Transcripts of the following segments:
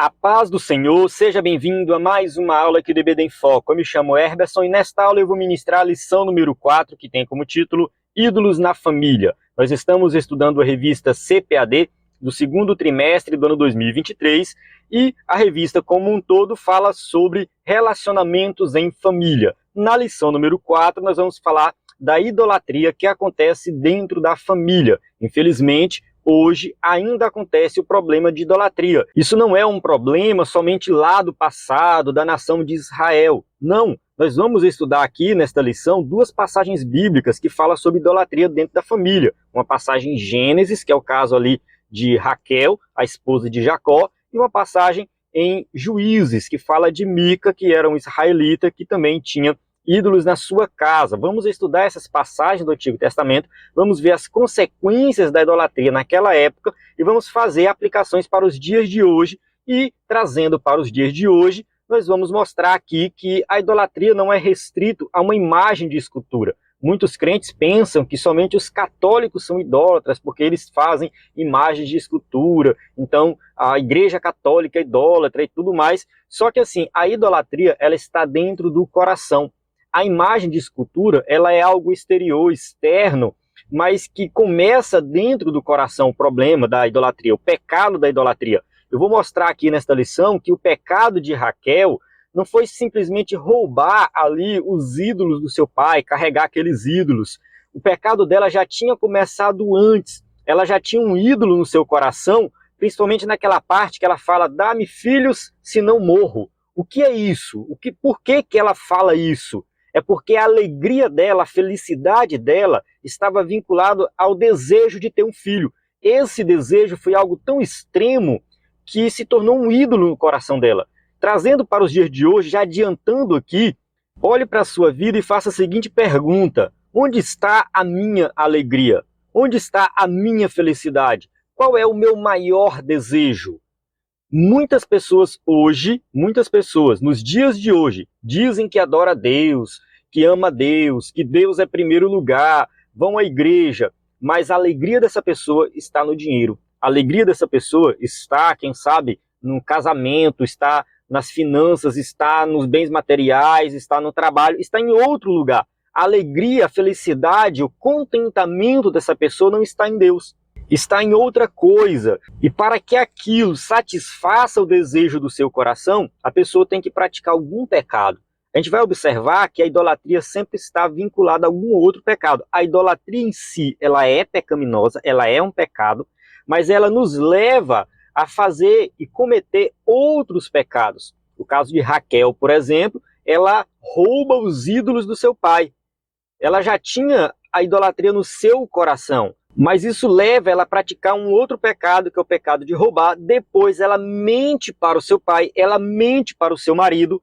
A paz do Senhor, seja bem-vindo a mais uma aula aqui do EBD em Foco. Eu me chamo Herberson e nesta aula eu vou ministrar a lição número 4, que tem como título Ídolos na Família. Nós estamos estudando a revista CPAD do segundo trimestre do ano 2023 e a revista como um todo fala sobre relacionamentos em família. Na lição número 4 nós vamos falar da idolatria que acontece dentro da família. Infelizmente, hoje ainda acontece o problema de idolatria. Isso não é um problema somente lá do passado, da nação de Israel. Não, nós vamos estudar aqui nesta lição duas passagens bíblicas que falam sobre idolatria dentro da família. Uma passagem em Gênesis, que é o caso ali de Raquel, a esposa de Jacó, e uma passagem em Juízes, que fala de Mica, que era um israelita que também tinha ídolos na sua casa. Vamos estudar essas passagens do Antigo Testamento, vamos ver as consequências da idolatria naquela época e vamos fazer aplicações para os dias de hoje. E trazendo para os dias de hoje, nós vamos mostrar aqui que a idolatria não é restrito a uma imagem de escultura. Muitos crentes pensam que somente os católicos são idólatras porque eles fazem imagens de escultura, então a igreja católica é idólatra e tudo mais. Só que assim, a idolatria ela está dentro do coração. A imagem de escultura, ela é algo exterior, externo, mas que começa dentro do coração o problema da idolatria, o pecado da idolatria. Eu vou mostrar aqui nesta lição que o pecado de Raquel não foi simplesmente roubar ali os ídolos do seu pai, carregar aqueles ídolos. O pecado dela já tinha começado antes. Ela já tinha um ídolo no seu coração, principalmente naquela parte que ela fala, dá-me filhos, senão morro. O que é isso? Por que ela fala isso? É porque a alegria dela, a felicidade dela, estava vinculado ao desejo de ter um filho. Esse desejo foi algo tão extremo que se tornou um ídolo no coração dela. Trazendo para os dias de hoje, já adiantando aqui, olhe para a sua vida e faça a seguinte pergunta: onde está a minha alegria? Onde está a minha felicidade? Qual é o meu maior desejo? Muitas pessoas hoje, nos dias de hoje, dizem que adora a Deus, que ama a Deus, que Deus é primeiro lugar, vão à igreja, mas a alegria dessa pessoa está no dinheiro. A alegria dessa pessoa está, quem sabe, no casamento, está nas finanças, está nos bens materiais, está no trabalho, está em outro lugar. A alegria, a felicidade, o contentamento dessa pessoa não está em Deus. Está em outra coisa. E para que aquilo satisfaça o desejo do seu coração, a pessoa tem que praticar algum pecado. A gente vai observar que a idolatria sempre está vinculada a algum outro pecado. A idolatria em si, ela é pecaminosa, ela é um pecado, mas ela nos leva a fazer e cometer outros pecados. O caso de Raquel, por exemplo, ela rouba os ídolos do seu pai. Ela já tinha a idolatria no seu coração. Mas isso leva ela a praticar um outro pecado, que é o pecado de roubar. Depois ela mente para o seu pai, ela mente para o seu marido.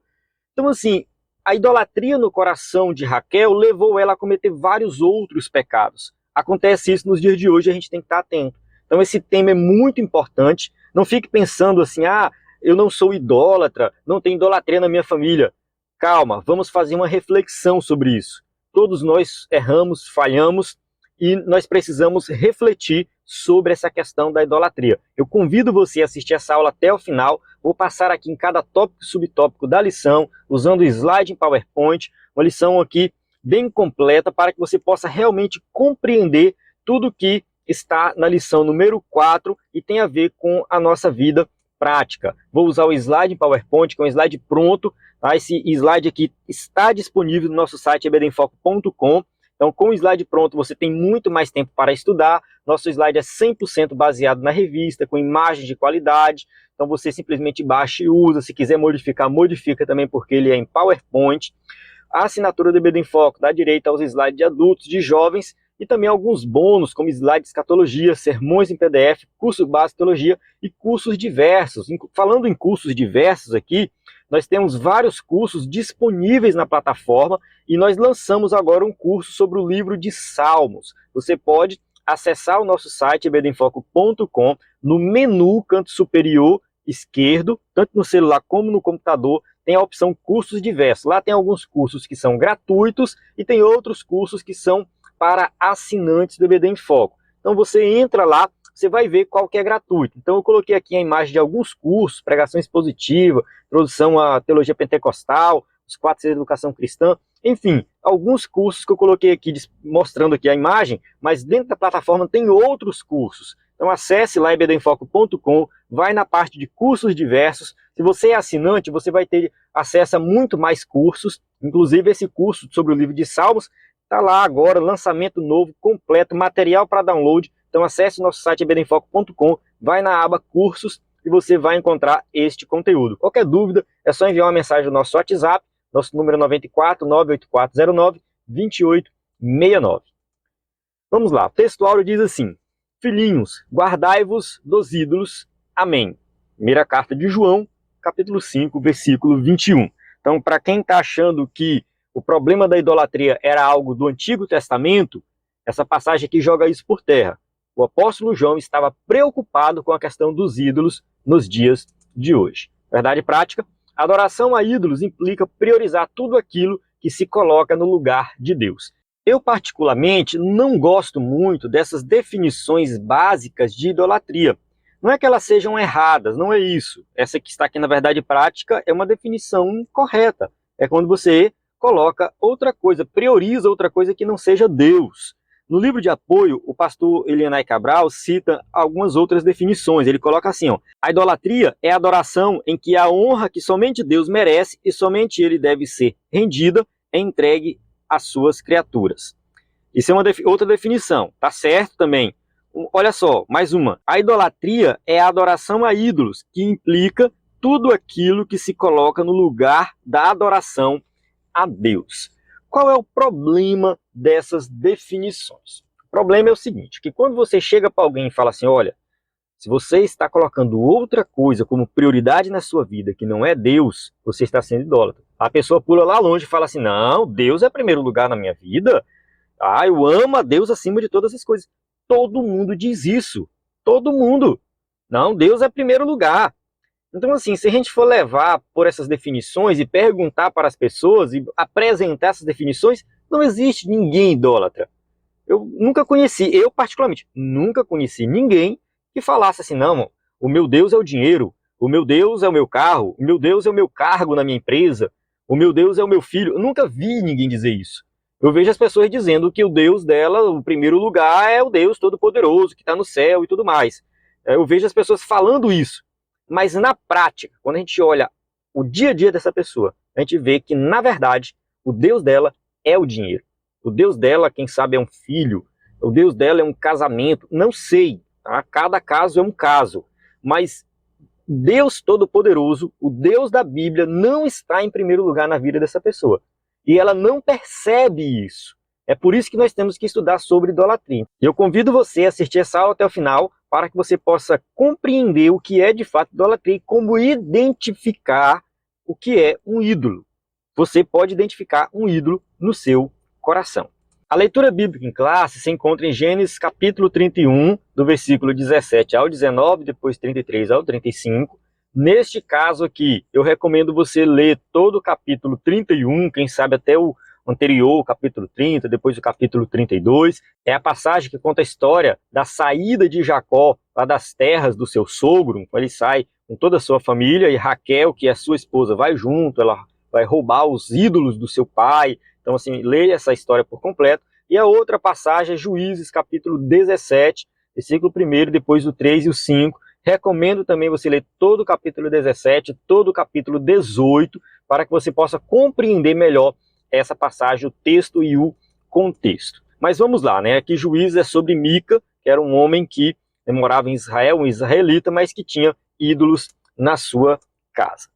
Então assim, a idolatria no coração de Raquel levou ela a cometer vários outros pecados. Acontece isso nos dias de hoje, a gente tem que estar atento. Então esse tema é muito importante. Não fique pensando assim, eu não sou idólatra, não tem idolatria na minha família. Calma, vamos fazer uma reflexão sobre isso. Todos nós erramos, falhamos, e nós precisamos refletir sobre essa questão da idolatria. Eu convido você a assistir essa aula até o final. Vou passar aqui em cada tópico e subtópico da lição, usando o slide em PowerPoint, uma lição aqui bem completa para que você possa realmente compreender tudo que está na lição número 4 e tem a ver com a nossa vida prática. Vou usar o slide em PowerPoint, que é um slide pronto. Tá? Esse slide aqui está disponível no nosso site ebdenfoco.com. Então, com o slide pronto, você tem muito mais tempo para estudar. Nosso slide é 100% baseado na revista, com imagens de qualidade. Então, você simplesmente baixa e usa. Se quiser modificar, modifica também, porque ele é em PowerPoint. A assinatura do EBD em Foco dá direito aos slides de adultos, de jovens, e também alguns bônus, como slides de escatologia, sermões em PDF, curso básico de teologia e cursos diversos. Falando em cursos diversos aqui, nós temos vários cursos disponíveis na plataforma e nós lançamos agora um curso sobre o livro de Salmos. Você pode acessar o nosso site ebdenfoco.com, no menu canto superior esquerdo, tanto no celular como no computador, tem a opção cursos diversos. Lá tem alguns cursos que são gratuitos e tem outros cursos que são para assinantes do EBD em Foco. Então você entra lá, você vai ver qual que é gratuito. Então eu coloquei aqui a imagem de alguns cursos, pregação expositiva, introdução à teologia pentecostal, os 4 Cs de educação cristã, enfim, alguns cursos que eu coloquei aqui, mostrando aqui a imagem, mas dentro da plataforma tem outros cursos. Então acesse lá ebdenfoco.com, vai na parte de cursos diversos. Se você é assinante, você vai ter acesso a muito mais cursos, inclusive esse curso sobre o livro de Salmos, está lá agora, lançamento novo, completo, material para download. Então acesse o nosso site ebdenfoco.com, vai na aba cursos e você vai encontrar este conteúdo. Qualquer dúvida, é só enviar uma mensagem no nosso WhatsApp, nosso número é 94 98409 2869. Vamos lá, o texto áureo diz assim: Filhinhos, guardai-vos dos ídolos. Amém. Primeira carta de João, capítulo 5, versículo 21. Então, para quem está achando que o problema da idolatria era algo do Antigo Testamento, essa passagem aqui joga isso por terra. O apóstolo João estava preocupado com a questão dos ídolos nos dias de hoje. Verdade prática, a adoração a ídolos implica priorizar tudo aquilo que se coloca no lugar de Deus. Eu, particularmente, não gosto muito dessas definições básicas de idolatria. Não é que elas sejam erradas, não é isso. Essa que está aqui na verdade prática é uma definição correta. É quando você coloca outra coisa, prioriza outra coisa que não seja Deus. No livro de apoio, o pastor Elianai Cabral cita algumas outras definições. Ele coloca assim, ó: a idolatria é a adoração em que a honra que somente Deus merece e somente ele deve ser rendida é entregue às suas criaturas. Isso é uma outra definição, tá certo também. Olha só, mais uma. A idolatria é a adoração a ídolos, que implica tudo aquilo que se coloca no lugar da adoração a Deus. Qual é o problema dessas definições? O problema é o seguinte, que quando você chega para alguém e fala assim, olha, se você está colocando outra coisa como prioridade na sua vida, que não é Deus, você está sendo idólatra. A pessoa pula lá longe e fala assim, não, Deus é primeiro lugar na minha vida. Ah, eu amo a Deus acima de todas as coisas. Todo mundo diz isso. Todo mundo. Não, Deus é primeiro lugar. Então, assim, se a gente for levar por essas definições e perguntar para as pessoas e apresentar essas definições, não existe ninguém idólatra. Eu nunca conheci, eu particularmente, nunca conheci ninguém que falasse assim, não, o meu Deus é o dinheiro, o meu Deus é o meu carro, o meu Deus é o meu cargo na minha empresa, o meu Deus é o meu filho. Eu nunca vi ninguém dizer isso. Eu vejo as pessoas dizendo que o Deus dela, o primeiro lugar, é o Deus Todo-Poderoso, que está no céu e tudo mais. Eu vejo as pessoas falando isso. Mas na prática, quando a gente olha o dia a dia dessa pessoa, a gente vê que, na verdade, o Deus dela é o dinheiro. O Deus dela, quem sabe, é um filho. O Deus dela é um casamento. Não sei, tá? Cada caso é um caso. Mas Deus Todo-Poderoso, o Deus da Bíblia, não está em primeiro lugar na vida dessa pessoa. E ela não percebe isso. É por isso que nós temos que estudar sobre idolatria. E eu convido você a assistir essa aula até o final, para que você possa compreender o que é de fato idolatria e como identificar o que é um ídolo. Você pode identificar um ídolo no seu coração. A leitura bíblica em classe se encontra em Gênesis capítulo 31, do versículo 17 ao 19, depois 33 ao 35. Neste caso aqui, eu recomendo você ler todo o capítulo 31, quem sabe até o anterior, o capítulo 30, depois o capítulo 32. É a passagem que conta a história da saída de Jacó lá das terras do seu sogro. Ele sai com toda a sua família e Raquel, que é a sua esposa, vai junto, ela vai roubar os ídolos do seu pai. Então, assim, leia essa história por completo. E a outra passagem é Juízes, capítulo 17, versículo 1, depois o 3 e o 5. Recomendo também você ler todo o capítulo 17, todo o capítulo 18, para que você possa compreender melhor essa passagem, o texto e o contexto. Mas vamos lá, né? Aqui Juízes é sobre Mica, que era um homem que morava em Israel, um israelita, mas que tinha ídolos na sua casa.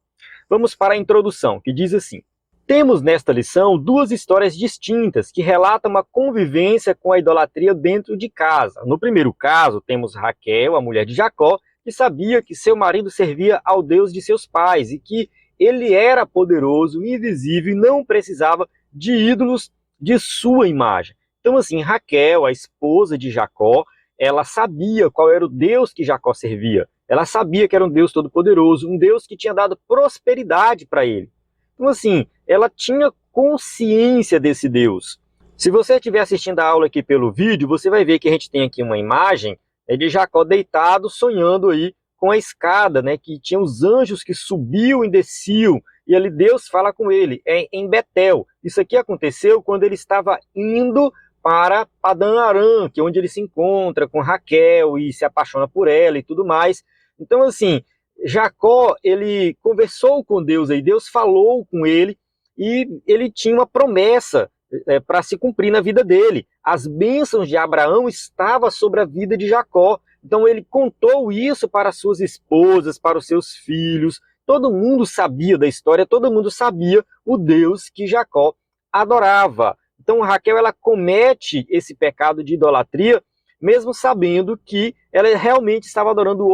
Vamos para a introdução, que diz assim: temos nesta lição duas histórias distintas que relatam a convivência com a idolatria dentro de casa. No primeiro caso, temos Raquel, a mulher de Jacó, que sabia que seu marido servia ao Deus de seus pais e que ele era poderoso, invisível e não precisava de ídolos de sua imagem. Então, assim, Raquel, a esposa de Jacó, ela sabia qual era o Deus que Jacó servia. Ela sabia que era um Deus todo-poderoso, um Deus que tinha dado prosperidade para ele. Então, assim, ela tinha consciência desse Deus. Se você estiver assistindo a aula aqui pelo vídeo, você vai ver que a gente tem aqui uma imagem de Jacó deitado, sonhando aí com a escada, né, que tinha os anjos que subiam e desciam, e ali Deus fala com ele, em Betel. Isso aqui aconteceu quando ele estava indo para Padã Arã, que é onde ele se encontra com Raquel e se apaixona por ela e tudo mais. Então, assim, Jacó, ele conversou com Deus aí, Deus falou com ele, e ele tinha uma promessa para se cumprir na vida dele. As bênçãos de Abraão estavam sobre a vida de Jacó. Então ele contou isso para suas esposas, para os seus filhos. Todo mundo sabia da história, todo mundo sabia o Deus que Jacó adorava. Então Raquel, ela comete esse pecado de idolatria, mesmo sabendo que ela realmente estava adorando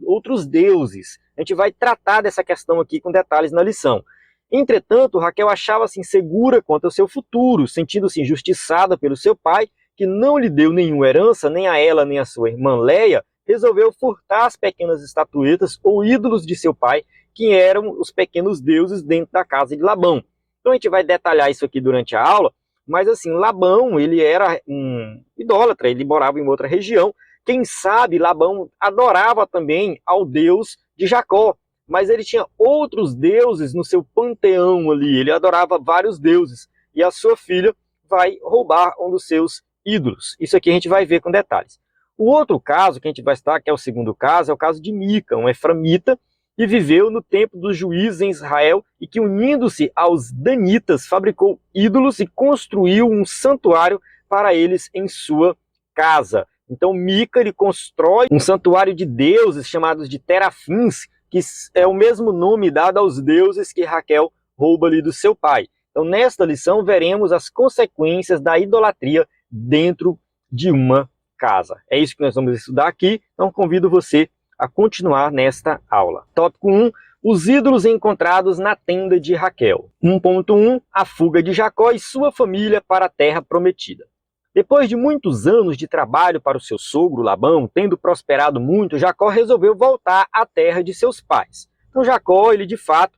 outros deuses. A gente vai tratar dessa questão aqui com detalhes na lição. Entretanto, Raquel achava-se insegura quanto ao seu futuro, sentindo-se injustiçada pelo seu pai, que não lhe deu nenhuma herança, nem a ela nem a sua irmã Leia, resolveu furtar as pequenas estatuetas ou ídolos de seu pai, que eram os pequenos deuses dentro da casa de Labão. Então a gente vai detalhar isso aqui durante a aula, mas assim, Labão, ele era um idólatra, ele morava em outra região. Quem sabe Labão adorava também ao Deus de Jacó, mas ele tinha outros deuses no seu panteão ali, ele adorava vários deuses, e a sua filha vai roubar um dos seus ídolos. Isso aqui a gente vai ver com detalhes. O outro caso que a gente vai estar, que é o segundo caso, é o caso de Mica, um eframita, que viveu no tempo dos juízes em Israel e que, unindo-se aos danitas, fabricou ídolos e construiu um santuário para eles em sua casa. Então Mica, ele constrói um santuário de deuses chamados de terafins, que é o mesmo nome dado aos deuses que Raquel rouba ali do seu pai. Então, nesta lição, veremos as consequências da idolatria dentro de uma casa. É isso que nós vamos estudar aqui, então convido você a continuar nesta aula. Tópico 1, os ídolos encontrados na tenda de Raquel. 1.1, a fuga de Jacó e sua família para a terra prometida. Depois de muitos anos de trabalho para o seu sogro Labão, tendo prosperado muito, Jacó resolveu voltar à terra de seus pais. Então Jacó, ele de fato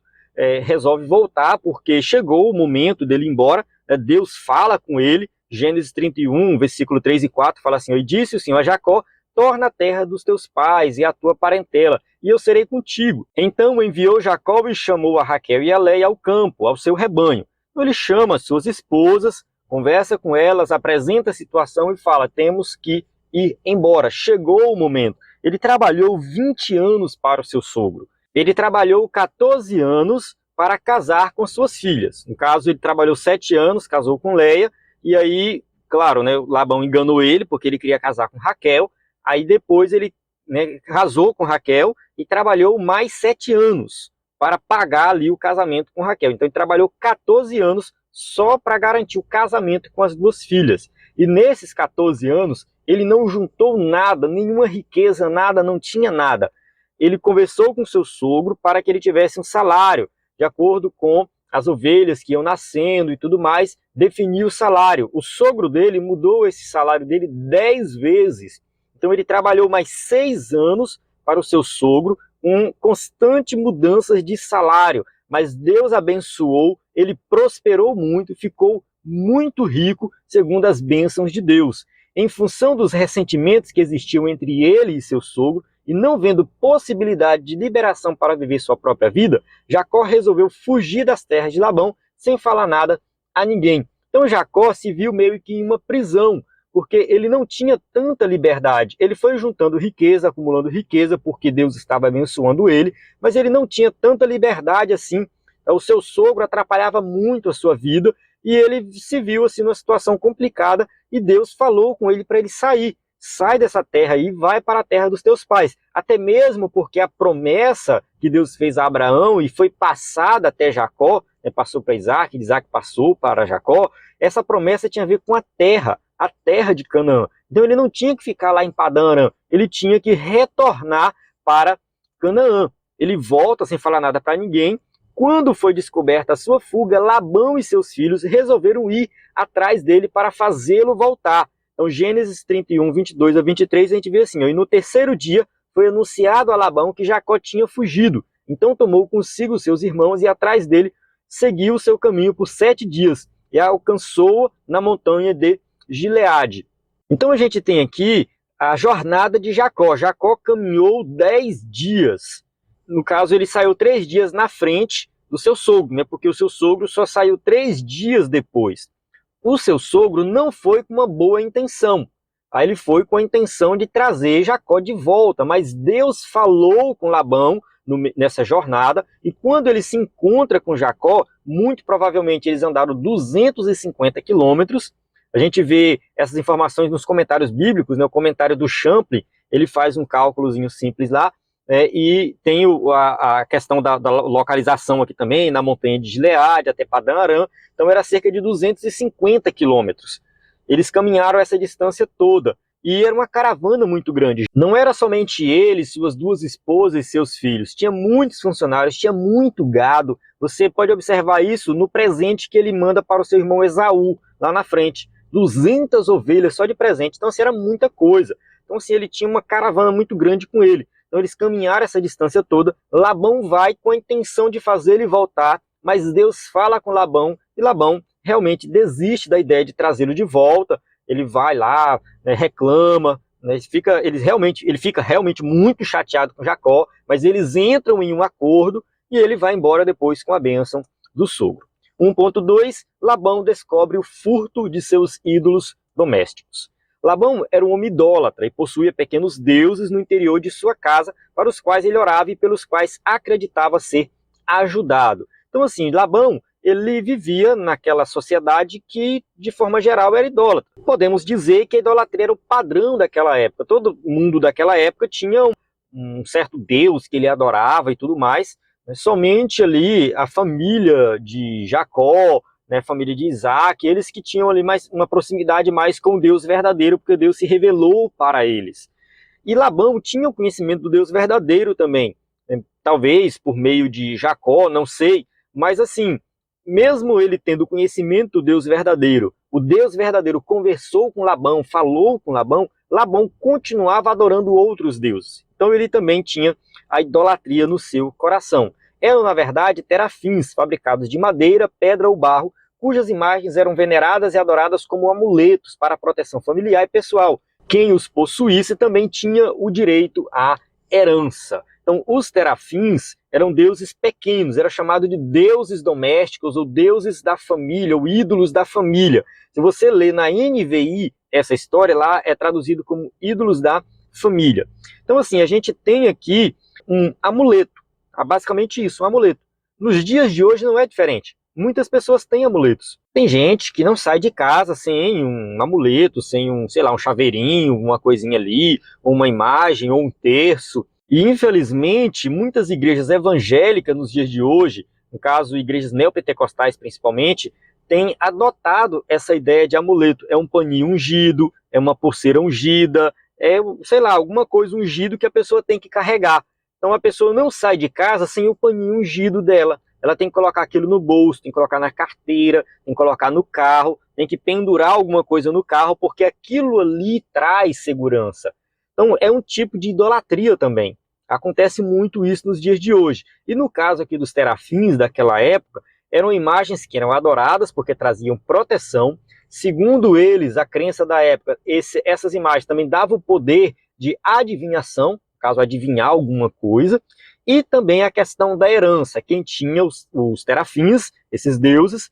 resolve voltar, porque chegou o momento dele ir embora. Deus fala com ele, Gênesis 31, versículo 3 e 4, fala assim: e disse o Senhor a Jacó, torna a terra dos teus pais e a tua parentela, e eu serei contigo. Então enviou Jacó e chamou a Raquel e a Leia ao campo, ao seu rebanho. Então ele chama suas esposas, conversa com elas, apresenta a situação e fala: temos que ir embora, chegou o momento. Ele trabalhou 20 anos para o seu sogro. Ele trabalhou 14 anos para casar com suas filhas. No caso, ele trabalhou 7 anos, casou com Leia, e aí, claro, né, Labão enganou ele, porque ele queria casar com Raquel. Aí depois ele, né, casou com Raquel e trabalhou mais 7 anos para pagar ali o casamento com Raquel. Então ele trabalhou 14 anos só para garantir o casamento com as duas filhas. E nesses 14 anos, ele não juntou nada, nenhuma riqueza, nada, não tinha nada. Ele conversou com seu sogro para que ele tivesse um salário, de acordo com as ovelhas que iam nascendo e tudo mais, definiu o salário. O sogro dele mudou esse salário dele 10 vezes. Então ele trabalhou mais 6 anos para o seu sogro, com constante mudanças de salário. Mas Deus abençoou, ele prosperou muito, ficou muito rico, segundo as bênçãos de Deus. Em função dos ressentimentos que existiam entre ele e seu sogro, e não vendo possibilidade de liberação para viver sua própria vida, Jacó resolveu fugir das terras de Labão, sem falar nada a ninguém. Então Jacó se viu meio que em uma prisão, porque ele não tinha tanta liberdade. Ele foi juntando riqueza, acumulando riqueza, porque Deus estava abençoando ele, mas ele não tinha tanta liberdade assim. O seu sogro atrapalhava muito a sua vida, e ele se viu assim numa situação complicada, e Deus falou com ele para ele sair. Sai dessa terra aí, vai para a terra dos teus pais. Até mesmo porque a promessa que Deus fez a Abraão e foi passada até Jacó, passou para Isaac, Isaac passou para Jacó, essa promessa tinha a ver com a terra de Canaã. Então ele não tinha que ficar lá em Padã Arã, ele tinha que retornar para Canaã. Ele volta sem falar nada para ninguém. Quando foi descoberta a sua fuga, Labão e seus filhos resolveram ir atrás dele para fazê-lo voltar. Então, Gênesis 31, 22 a 23, a gente vê assim: e no terceiro dia foi anunciado a Labão que Jacó tinha fugido. Então tomou consigo seus irmãos e atrás dele seguiu o seu caminho por 7 dias e alcançou-o na montanha de Gileade. Então a gente tem aqui a jornada de Jacó. Jacó caminhou 10 dias. No caso, ele saiu 3 dias na frente do seu sogro, né? Porque o seu sogro só saiu 3 dias depois. O seu sogro não foi com uma boa intenção. Aí ele foi com a intenção de trazer Jacó de volta, mas Deus falou com Labão nessa jornada, e quando ele se encontra com Jacó, muito provavelmente eles andaram 250 quilômetros. A gente vê essas informações nos comentários bíblicos, né? O comentário do Champlin, ele faz um cálculozinho simples lá, e tem a questão da localização aqui também, na montanha de Gileade até Padã Arã, então era cerca de 250 quilômetros. Eles caminharam essa distância toda, e era uma caravana muito grande. Não era somente ele, suas 2 esposas e seus filhos, tinha muitos funcionários, tinha muito gado. Você pode observar isso no presente que ele manda para o seu irmão Esaú, lá na frente. 200 ovelhas só de presente, então assim, era muita coisa. Então assim, ele tinha uma caravana muito grande com ele. Então eles caminharam essa distância toda. Labão vai com a intenção de fazer ele voltar, mas Deus fala com Labão, e Labão realmente desiste da ideia de trazê-lo de volta. Ele vai lá, né, reclama, né, ele fica realmente muito chateado com Jacó, mas eles entram em um acordo e ele vai embora depois com a bênção do sogro. 1.2, Labão descobre o furto de seus ídolos domésticos. Labão era um homem idólatra e possuía pequenos deuses no interior de sua casa, para os quais ele orava e pelos quais acreditava ser ajudado. Então assim, Labão, ele vivia naquela sociedade que, de forma geral, era idólatra. Podemos dizer que a idolatria era o padrão daquela época. Todo mundo daquela época tinha um certo Deus que ele adorava e tudo mais. Somente ali a família de Jacó, né, a família de Isaac, eles que tinham ali uma proximidade mais com o Deus verdadeiro, porque Deus se revelou para eles. E Labão tinha o conhecimento do Deus verdadeiro também. Talvez por meio de Jacó, não sei, mas assim, mesmo ele tendo conhecimento do Deus verdadeiro, o Deus verdadeiro conversou com Labão, falou com Labão, Labão continuava adorando outros deuses. Então ele também tinha a idolatria no seu coração. Eram, na verdade, terafins, fabricados de madeira, pedra ou barro, cujas imagens eram veneradas e adoradas como amuletos para a proteção familiar e pessoal. Quem os possuísse também tinha o direito à herança. Então, os terafins eram deuses pequenos, era chamado de deuses domésticos ou deuses da família, ou ídolos da família. Se você ler na NVI, essa história lá é traduzido como ídolos da família. Então, assim, a gente tem aqui um amuleto, basicamente isso, um amuleto. Nos dias de hoje não é diferente. Muitas pessoas têm amuletos. Tem gente que não sai de casa sem um amuleto, sem um, sei lá, um chaveirinho, uma coisinha ali, ou uma imagem, ou um terço. E, infelizmente, muitas igrejas evangélicas nos dias de hoje, no caso, igrejas neopentecostais principalmente, têm adotado essa ideia de amuleto. É um paninho ungido, é uma pulseira ungida, é, sei lá, alguma coisa ungido que a pessoa tem que carregar. Então a pessoa não sai de casa sem o paninho ungido dela. Ela tem que colocar aquilo no bolso, tem que colocar na carteira, tem que colocar no carro, tem que pendurar alguma coisa no carro, porque aquilo ali traz segurança. Então é um tipo de idolatria também. Acontece muito isso nos dias de hoje. E no caso aqui dos terafins daquela época, eram imagens que eram adoradas porque traziam proteção. Segundo eles, a crença da época, essas imagens também davam o poder de adivinhação, caso adivinhar alguma coisa, e também a questão da herança. Quem tinha os terafins, esses deuses,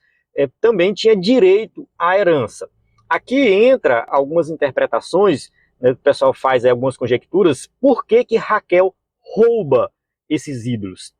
também tinha direito à herança. Aqui entra algumas interpretações, né, o pessoal faz algumas conjecturas, por que Raquel rouba esses ídolos?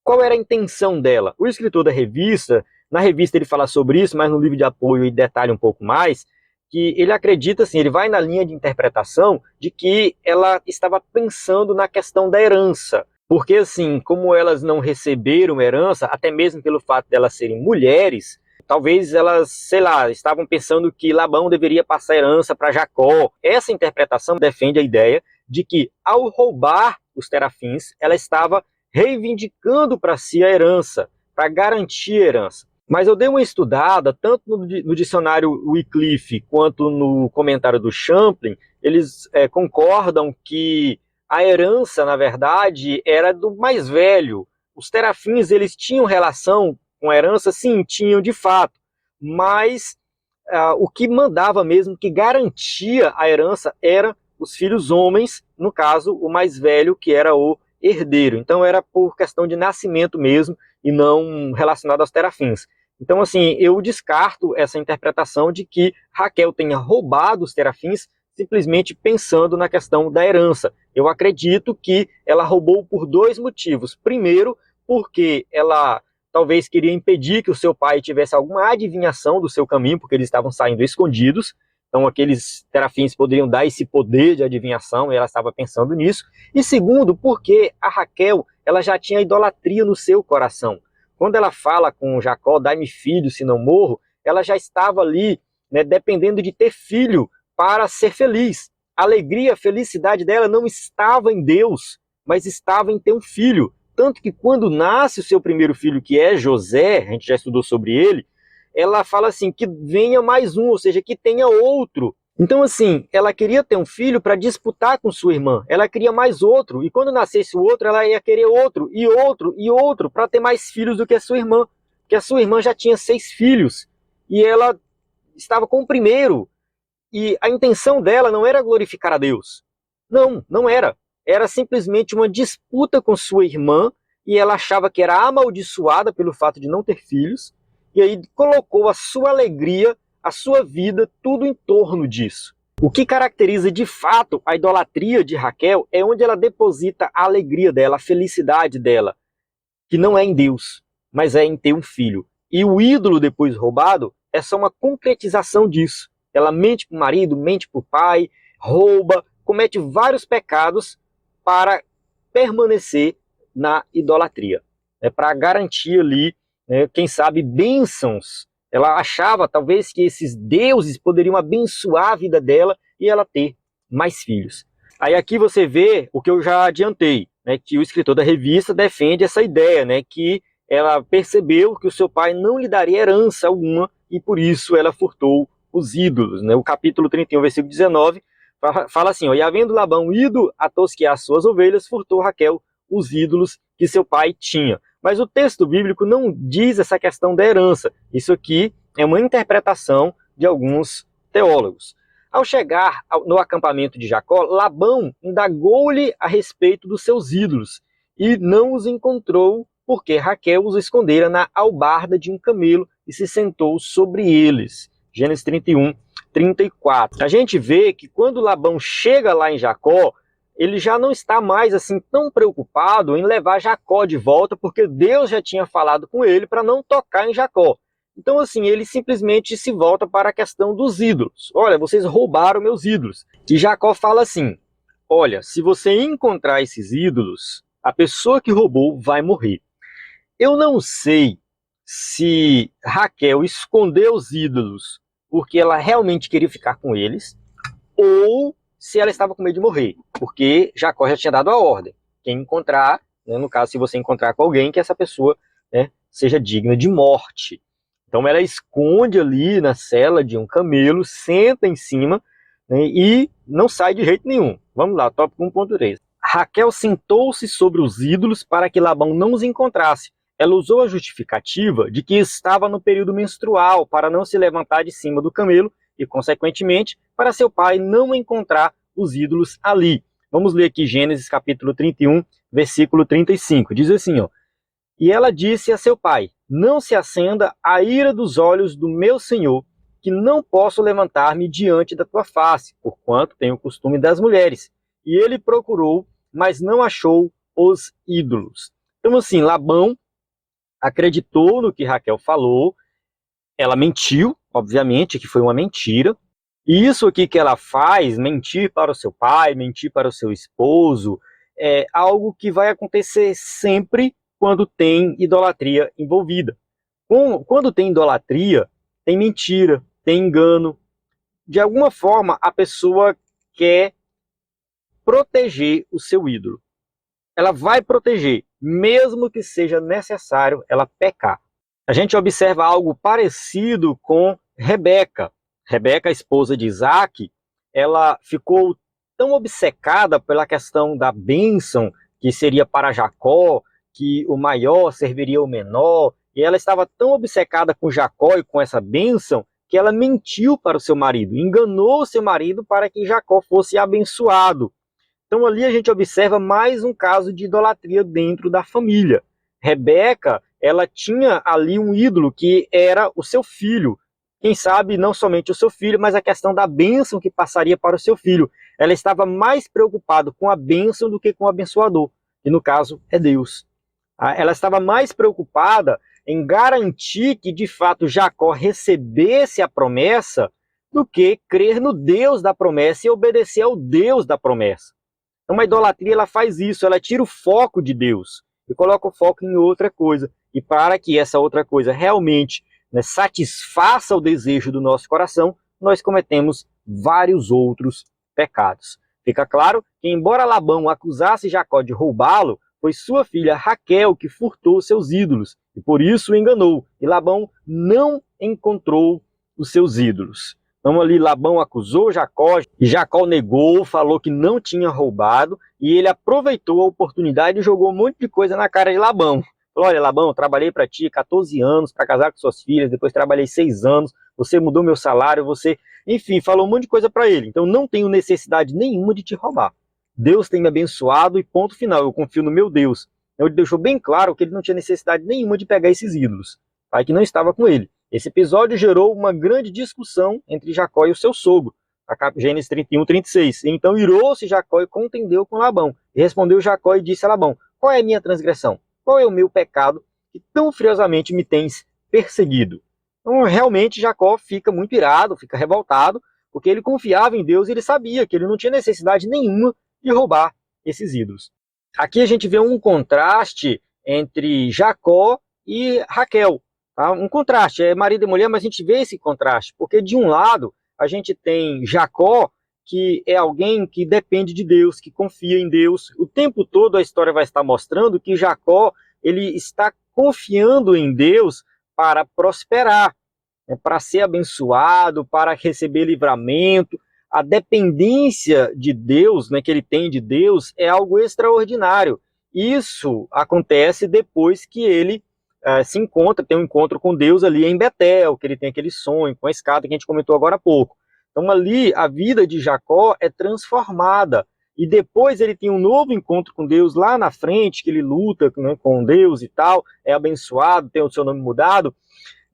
Qual era a intenção dela? O escritor da revista, na revista ele fala sobre isso, mas no livro de apoio ele detalha um pouco mais, que ele acredita, assim, ele vai na linha de interpretação de que ela estava pensando na questão da herança. Porque, assim, como elas não receberam herança, até mesmo pelo fato de elas serem mulheres, talvez elas, sei lá, estavam pensando que Labão deveria passar herança para Jacó. Essa interpretação defende a ideia de que, ao roubar os terafins, ela estava reivindicando para si a herança, para garantir a herança. Mas eu dei uma estudada, tanto no dicionário Wycliffe quanto no comentário do Champlin, eles concordam que a herança, na verdade, era do mais velho. Os terafins, eles tinham relação com a herança? Sim, tinham de fato. Mas o que mandava mesmo, que garantia a herança, era os filhos homens, no caso, o mais velho, que era o herdeiro. Então era por questão de nascimento mesmo e não relacionado aos terafins. Então, assim, eu descarto essa interpretação de que Raquel tenha roubado os terafins simplesmente pensando na questão da herança. Eu acredito que ela roubou por dois motivos. Primeiro, porque ela talvez queria impedir que o seu pai tivesse alguma adivinhação do seu caminho, porque eles estavam saindo escondidos. Então aqueles terafins poderiam dar esse poder de adivinhação, e ela estava pensando nisso. E segundo, porque a Raquel ela já tinha idolatria no seu coração. Quando ela fala com Jacó, dai-me filho, se não morro, ela já estava ali, né, dependendo de ter filho para ser feliz. A alegria, a felicidade dela não estava em Deus, mas estava em ter um filho. Tanto que quando nasce o seu primeiro filho, que é José, a gente já estudou sobre ele, ela fala assim, que venha mais um, ou seja, que tenha outro. Então, assim, ela queria ter um filho para disputar com sua irmã. Ela queria mais outro. E quando nascesse o outro, ela ia querer outro, e outro, e outro, para ter mais filhos do que a sua irmã. Porque a sua irmã já tinha 6 filhos. E ela estava com o primeiro. E a intenção dela não era glorificar a Deus. Não, não era. Era simplesmente uma disputa com sua irmã. E ela achava que era amaldiçoada pelo fato de não ter filhos. E aí colocou a sua alegria, a sua vida, tudo em torno disso. O que caracteriza de fato a idolatria de Raquel é onde ela deposita a alegria dela, a felicidade dela, que não é em Deus, mas é em ter um filho. E o ídolo depois roubado é só uma concretização disso. Ela mente para o marido, mente para o pai, rouba, comete vários pecados para permanecer na idolatria. É para garantir ali, quem sabe, bênçãos. Ela achava, talvez, que esses deuses poderiam abençoar a vida dela e ela ter mais filhos. Aí aqui você vê o que eu já adiantei, né, que o escritor da revista defende essa ideia, né, que ela percebeu que o seu pai não lhe daria herança alguma e por isso ela furtou os ídolos. Né? O capítulo 31, versículo 19, fala assim, ó, e havendo Labão ido a tosquear suas ovelhas, furtou Raquel os ídolos que seu pai tinha. Mas o texto bíblico não diz essa questão da herança. Isso aqui é uma interpretação de alguns teólogos. Ao chegar no acampamento de Jacó, Labão indagou-lhe a respeito dos seus ídolos e não os encontrou porque Raquel os escondera na albarda de um camelo e se sentou sobre eles. Gênesis 31, 34. A gente vê que quando Labão chega lá em Jacó, ele já não está mais assim tão preocupado em levar Jacó de volta, porque Deus já tinha falado com ele para não tocar em Jacó. Então, assim, ele simplesmente se volta para a questão dos ídolos. Olha, vocês roubaram meus ídolos. E Jacó fala assim, olha, se você encontrar esses ídolos, a pessoa que roubou vai morrer. Eu não sei se Raquel escondeu os ídolos porque ela realmente queria ficar com eles, ou se ela estava com medo de morrer, porque Jacó já tinha dado a ordem. Quem encontrar, né, no caso, se você encontrar com alguém, que essa pessoa, né, seja digna de morte. Então ela esconde ali na cela de um camelo, senta em cima, né, e não sai de jeito nenhum. Vamos lá, tópico 1.3. Raquel sentou-se sobre os ídolos para que Labão não os encontrasse. Ela usou a justificativa de que estava no período menstrual para não se levantar de cima do camelo e, consequentemente, para seu pai não encontrar os ídolos ali. Vamos ler aqui Gênesis capítulo 31, versículo 35. Diz assim, ó, e ela disse a seu pai, não se acenda a ira dos olhos do meu senhor, que não posso levantar-me diante da tua face, porquanto tenho o costume das mulheres. E ele procurou, mas não achou os ídolos. Então, assim, Labão acreditou no que Raquel falou, ela mentiu, obviamente, que foi uma mentira. E isso aqui que ela faz, mentir para o seu pai, mentir para o seu esposo, é algo que vai acontecer sempre quando tem idolatria envolvida. Quando tem idolatria, tem mentira, tem engano. De alguma forma, a pessoa quer proteger o seu ídolo. Ela vai proteger, mesmo que seja necessário ela pecar. A gente observa algo parecido com Rebeca. Rebeca, a esposa de Isaac, ela ficou tão obcecada pela questão da bênção que seria para Jacó, que o maior serviria o menor, e ela estava tão obcecada com Jacó e com essa bênção, que ela mentiu para o seu marido, enganou o seu marido para que Jacó fosse abençoado. Então ali a gente observa mais um caso de idolatria dentro da família. Rebeca, ela tinha ali um ídolo que era o seu filho. Quem sabe não somente o seu filho, mas a questão da bênção que passaria para o seu filho. Ela estava mais preocupada com a bênção do que com o abençoador, que no caso é Deus. Ela estava mais preocupada em garantir que de fato Jacó recebesse a promessa do que crer no Deus da promessa e obedecer ao Deus da promessa. Então a idolatria ela faz isso, ela tira o foco de Deus e coloca o foco em outra coisa. E para que essa outra coisa realmente, né, satisfaça o desejo do nosso coração, nós cometemos vários outros pecados. Fica claro que, embora Labão acusasse Jacó de roubá-lo, foi sua filha Raquel que furtou seus ídolos, e por isso o enganou. E Labão não encontrou os seus ídolos. Então ali Labão acusou Jacó, e Jacó negou, falou que não tinha roubado, e ele aproveitou a oportunidade e jogou um monte de coisa na cara de Labão. Falou: olha, Labão, eu trabalhei para ti 14 anos para casar com suas filhas, depois trabalhei 6 anos, você mudou meu salário, você... Enfim, falou um monte de coisa para ele. Então não tenho necessidade nenhuma de te roubar. Deus tem me abençoado e ponto final, eu confio no meu Deus. Então ele deixou bem claro que ele não tinha necessidade nenhuma de pegar esses ídolos, tá? Que não estava com ele. Esse episódio gerou uma grande discussão entre Jacó e o seu sogro, Gênesis 31, 36. Então irou-se Jacó e contendeu com Labão. E respondeu Jacó e disse a Labão: qual é a minha transgressão? Qual é o meu pecado que tão furiosamente me tens perseguido? Então realmente Jacó fica muito irado, fica revoltado, porque ele confiava em Deus e ele sabia que ele não tinha necessidade nenhuma de roubar esses ídolos. Aqui a gente vê um contraste entre Jacó e Raquel. Tá? Um contraste, é marido e mulher, mas a gente vê esse contraste, porque de um lado a gente tem Jacó, que é alguém que depende de Deus, que confia em Deus. O tempo todo a história vai estar mostrando que Jacó ele está confiando em Deus para prosperar, né, para ser abençoado, para receber livramento. A dependência de Deus, né, que ele tem de Deus, é algo extraordinário. Isso acontece depois que ele se encontra, tem um encontro com Deus ali em Betel, que ele tem aquele sonho com a escada que a gente comentou agora há pouco. Então ali a vida de Jacó é transformada. E depois ele tem um novo encontro com Deus lá na frente, que ele luta, né, com Deus e tal, é abençoado, tem o seu nome mudado.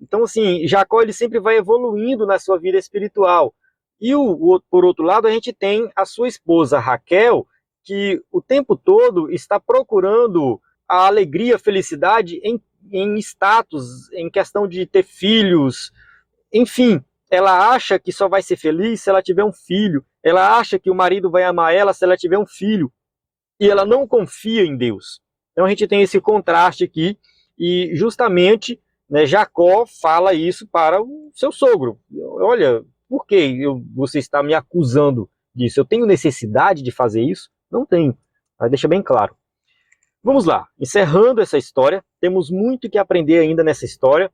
Então assim, Jacó ele sempre vai evoluindo na sua vida espiritual. E por outro lado, a gente tem a sua esposa Raquel, que o tempo todo está procurando a alegria, a felicidade em status, em questão de ter filhos. Enfim, ela acha que só vai ser feliz se ela tiver um filho. Ela acha que o marido vai amar ela se ela tiver um filho. E ela não confia em Deus. Então a gente tem esse contraste aqui. E justamente, né, Jacó fala isso para o seu sogro. Olha, por que você está me acusando disso? Eu tenho necessidade de fazer isso? Não tenho. Mas deixa bem claro. Vamos lá. Encerrando essa história, temos muito que aprender ainda nessa história,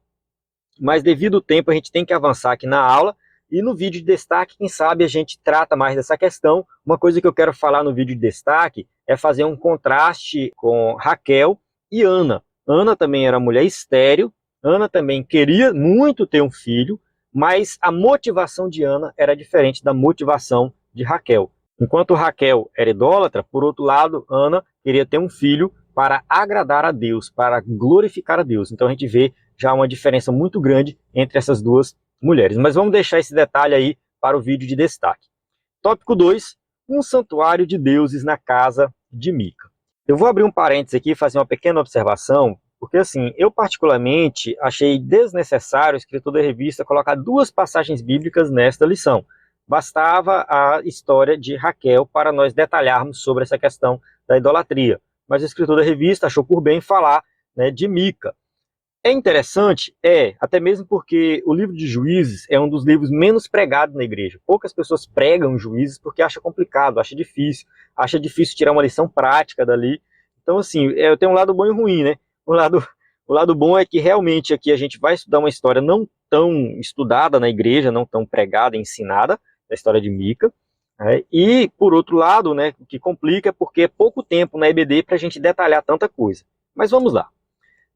mas devido ao tempo a gente tem que avançar aqui na aula, e no vídeo de destaque, quem sabe a gente trata mais dessa questão. Uma coisa que eu quero falar no vídeo de destaque é fazer um contraste com Raquel e Ana. Ana também era mulher estéril, Ana também queria muito ter um filho, mas a motivação de Ana era diferente da motivação de Raquel. Enquanto Raquel era idólatra, por outro lado, Ana queria ter um filho para agradar a Deus, para glorificar a Deus. Então a gente vê já uma diferença muito grande entre essas duas mulheres. Mas vamos deixar esse detalhe aí para o vídeo de destaque. Tópico 2, um santuário de deuses na casa de Mica. Eu vou abrir um parênteses aqui e fazer uma pequena observação, porque assim, eu particularmente achei desnecessário o escritor da revista colocar 2 passagens bíblicas nesta lição. Bastava a história de Raquel para nós detalharmos sobre essa questão da idolatria. Mas o escritor da revista achou por bem falar, né, de Mica. É interessante? Até mesmo porque o livro de Juízes é um dos livros menos pregados na igreja. Poucas pessoas pregam Juízes porque acham complicado, acham difícil tirar uma lição prática dali. Então assim, tem um lado bom e ruim, né? O lado bom é que realmente aqui a gente vai estudar uma história não tão estudada na igreja, não tão pregada, ensinada, a história de Mica. E, por outro lado, né, o que complica é porque é pouco tempo na EBD para a gente detalhar tanta coisa. Mas vamos lá.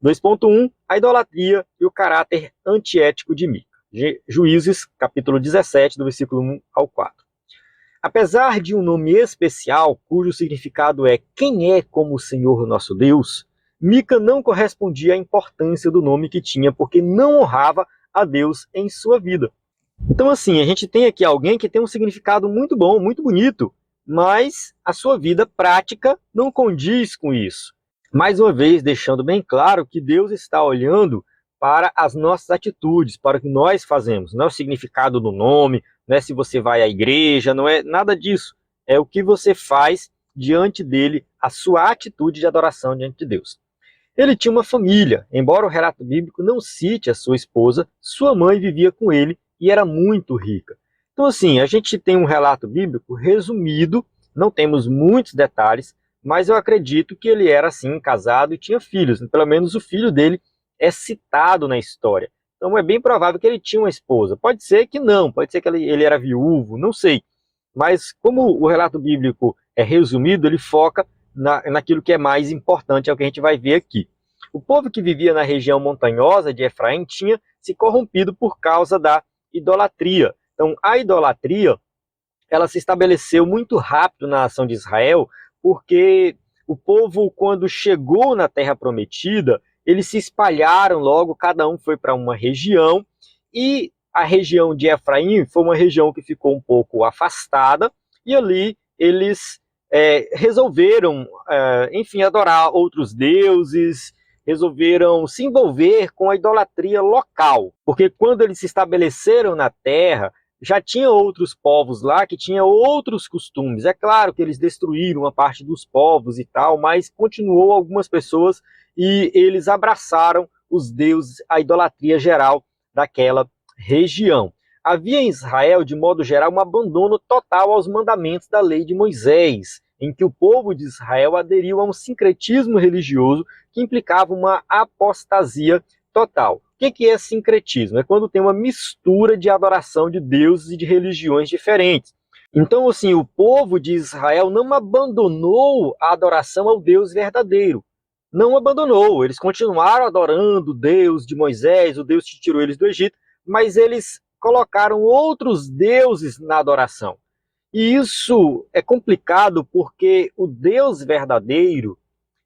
2.1, a idolatria e o caráter antiético de Mica. Juízes, capítulo 17, do versículo 1 ao 4. Apesar de um nome especial, cujo significado é "quem é como o Senhor nosso Deus", Mica não correspondia à importância do nome que tinha, porque não honrava a Deus em sua vida. Então, assim, a gente tem aqui alguém que tem um significado muito bom, muito bonito, mas a sua vida prática não condiz com isso. Mais uma vez, deixando bem claro que Deus está olhando para as nossas atitudes, para o que nós fazemos. Não é o significado do nome, não é se você vai à igreja, não é nada disso. É o que você faz diante dele, a sua atitude de adoração diante de Deus. Ele tinha uma família, embora o relato bíblico não cite a sua esposa, sua mãe vivia com ele e era muito rica. Então, assim, a gente tem um relato bíblico resumido, não temos muitos detalhes, mas eu acredito que ele era, assim, casado e tinha filhos. Pelo menos o filho dele é citado na história. Então é bem provável que ele tinha uma esposa. Pode ser que não, pode ser que ele era viúvo, não sei. Mas como o relato bíblico é resumido, ele foca naquilo que é mais importante, é o que a gente vai ver aqui. O povo que vivia na região montanhosa de Efraim tinha se corrompido por causa da idolatria. Então a idolatria, ela se estabeleceu muito rápido na nação de Israel, porque o povo, quando chegou na Terra Prometida, eles se espalharam logo, cada um foi para uma região, e a região de Efraim foi uma região que ficou um pouco afastada, e ali eles resolveram, enfim, adorar outros deuses, resolveram se envolver com a idolatria local, porque quando eles se estabeleceram na terra, já tinha outros povos lá que tinham outros costumes. É claro que eles destruíram uma parte dos povos e tal, mas continuou algumas pessoas e eles abraçaram os deuses, a idolatria geral daquela região. Havia em Israel, de modo geral, um abandono total aos mandamentos da lei de Moisés, em que o povo de Israel aderiu a um sincretismo religioso que implicava uma apostasia total. O que é sincretismo? É quando tem uma mistura de adoração de deuses e de religiões diferentes. Então, assim, o povo de Israel não abandonou a adoração ao Deus verdadeiro. Não abandonou. Eles continuaram adorando o Deus de Moisés, o Deus que tirou eles do Egito, mas eles colocaram outros deuses na adoração. E isso é complicado porque o Deus verdadeiro,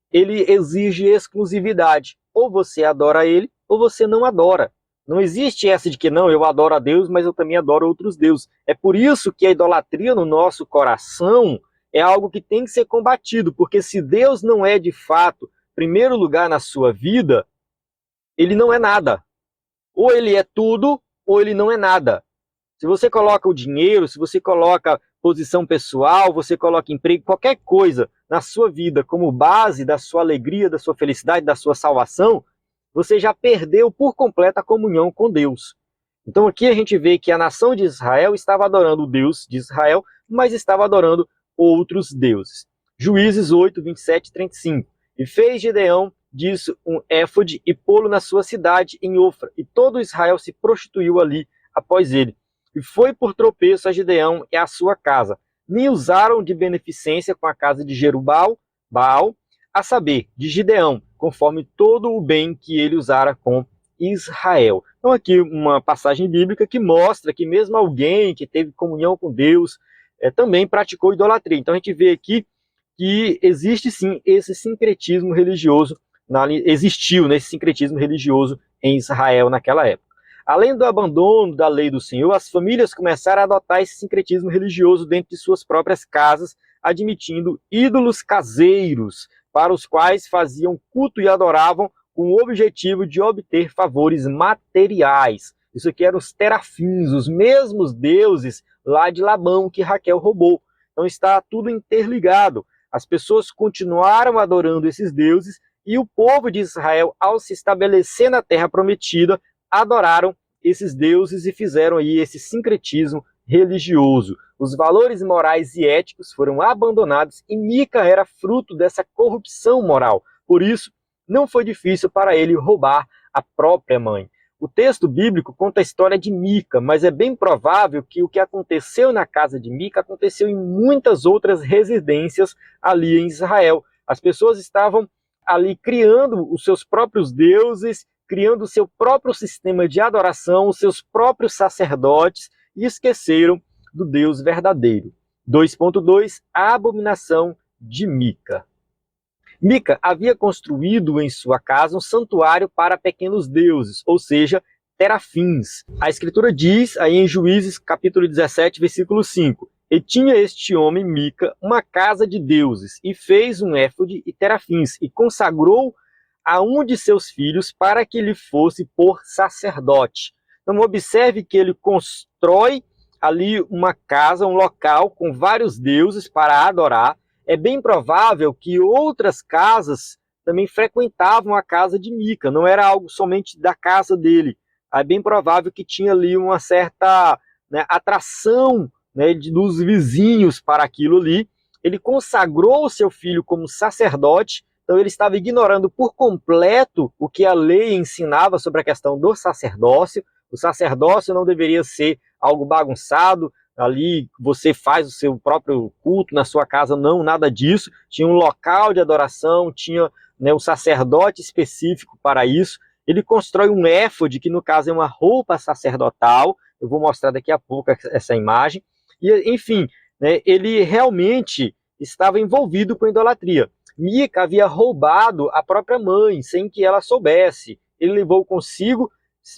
ele exige exclusividade. Ou você adora ele, ou você não adora. Não existe essa de que não, eu adoro a Deus, mas eu também adoro outros deuses. É por isso que a idolatria no nosso coração é algo que tem que ser combatido, porque se Deus não é de fato primeiro lugar na sua vida, ele não é nada. Ou ele é tudo, ou ele não é nada. Se você coloca o dinheiro, se você coloca posição pessoal, você coloca emprego, qualquer coisa na sua vida como base da sua alegria, da sua felicidade, da sua salvação, você já perdeu por completo a comunhão com Deus. Então aqui a gente vê que a nação de Israel estava adorando o Deus de Israel, mas estava adorando outros deuses. Juízes 8, 27 e 35. E fez Gideão disso um éfode e pô-lo na sua cidade em Ofra, e todo Israel se prostituiu ali após ele. E foi por tropeço a Gideão e a sua casa. Nem usaram de beneficência com a casa de Jerubbaal, Baal, a saber, de Gideão, conforme todo o bem que ele usara com Israel. Então aqui uma passagem bíblica que mostra que mesmo alguém que teve comunhão com Deus também praticou idolatria. Então a gente vê aqui que existe sim esse sincretismo religioso, existiu esse sincretismo religioso em Israel naquela época. Além do abandono da lei do Senhor, as famílias começaram a adotar esse sincretismo religioso dentro de suas próprias casas, admitindo ídolos caseiros, para os quais faziam culto e adoravam com o objetivo de obter favores materiais. Isso aqui eram os terafins, os mesmos deuses lá de Labão que Raquel roubou. Então está tudo interligado. As pessoas continuaram adorando esses deuses e o povo de Israel, ao se estabelecer na Terra Prometida, adoraram esses deuses e fizeram aí esse sincretismo religioso. Os valores morais e éticos foram abandonados e Mica era fruto dessa corrupção moral. Por isso, não foi difícil para ele roubar a própria mãe. O texto bíblico conta a história de Mica, mas é bem provável que o que aconteceu na casa de Mica aconteceu em muitas outras residências ali em Israel. As pessoas estavam ali criando os seus próprios deuses, criando o seu próprio sistema de adoração, os seus próprios sacerdotes, e esqueceram do Deus verdadeiro. 2.2, a abominação de Mica. Mica havia construído em sua casa um santuário para pequenos deuses, ou seja, terafins. A escritura diz aí em Juízes capítulo 17, versículo 5, e tinha este homem, Mica, uma casa de deuses, e fez um éfode e terafins, e consagrou a um de seus filhos para que lhe fosse por sacerdote. Então observe que ele constrói ali uma casa, um local com vários deuses para adorar. É bem provável que outras casas também frequentavam a casa de Mica, não era algo somente da casa dele. É bem provável que tinha ali uma certa atração dos vizinhos para aquilo ali. Ele consagrou o seu filho como sacerdote, então ele estava ignorando por completo o que a lei ensinava sobre a questão do sacerdócio. O sacerdócio não deveria ser algo bagunçado, ali você faz o seu próprio culto na sua casa, não, nada disso. Tinha um local de adoração, tinha um sacerdote específico para isso. Ele constrói um éfode, que no caso é uma roupa sacerdotal, eu vou mostrar daqui a pouco essa imagem, e enfim, ele realmente estava envolvido com idolatria. Mica havia roubado a própria mãe, sem que ela soubesse. Ele levou consigo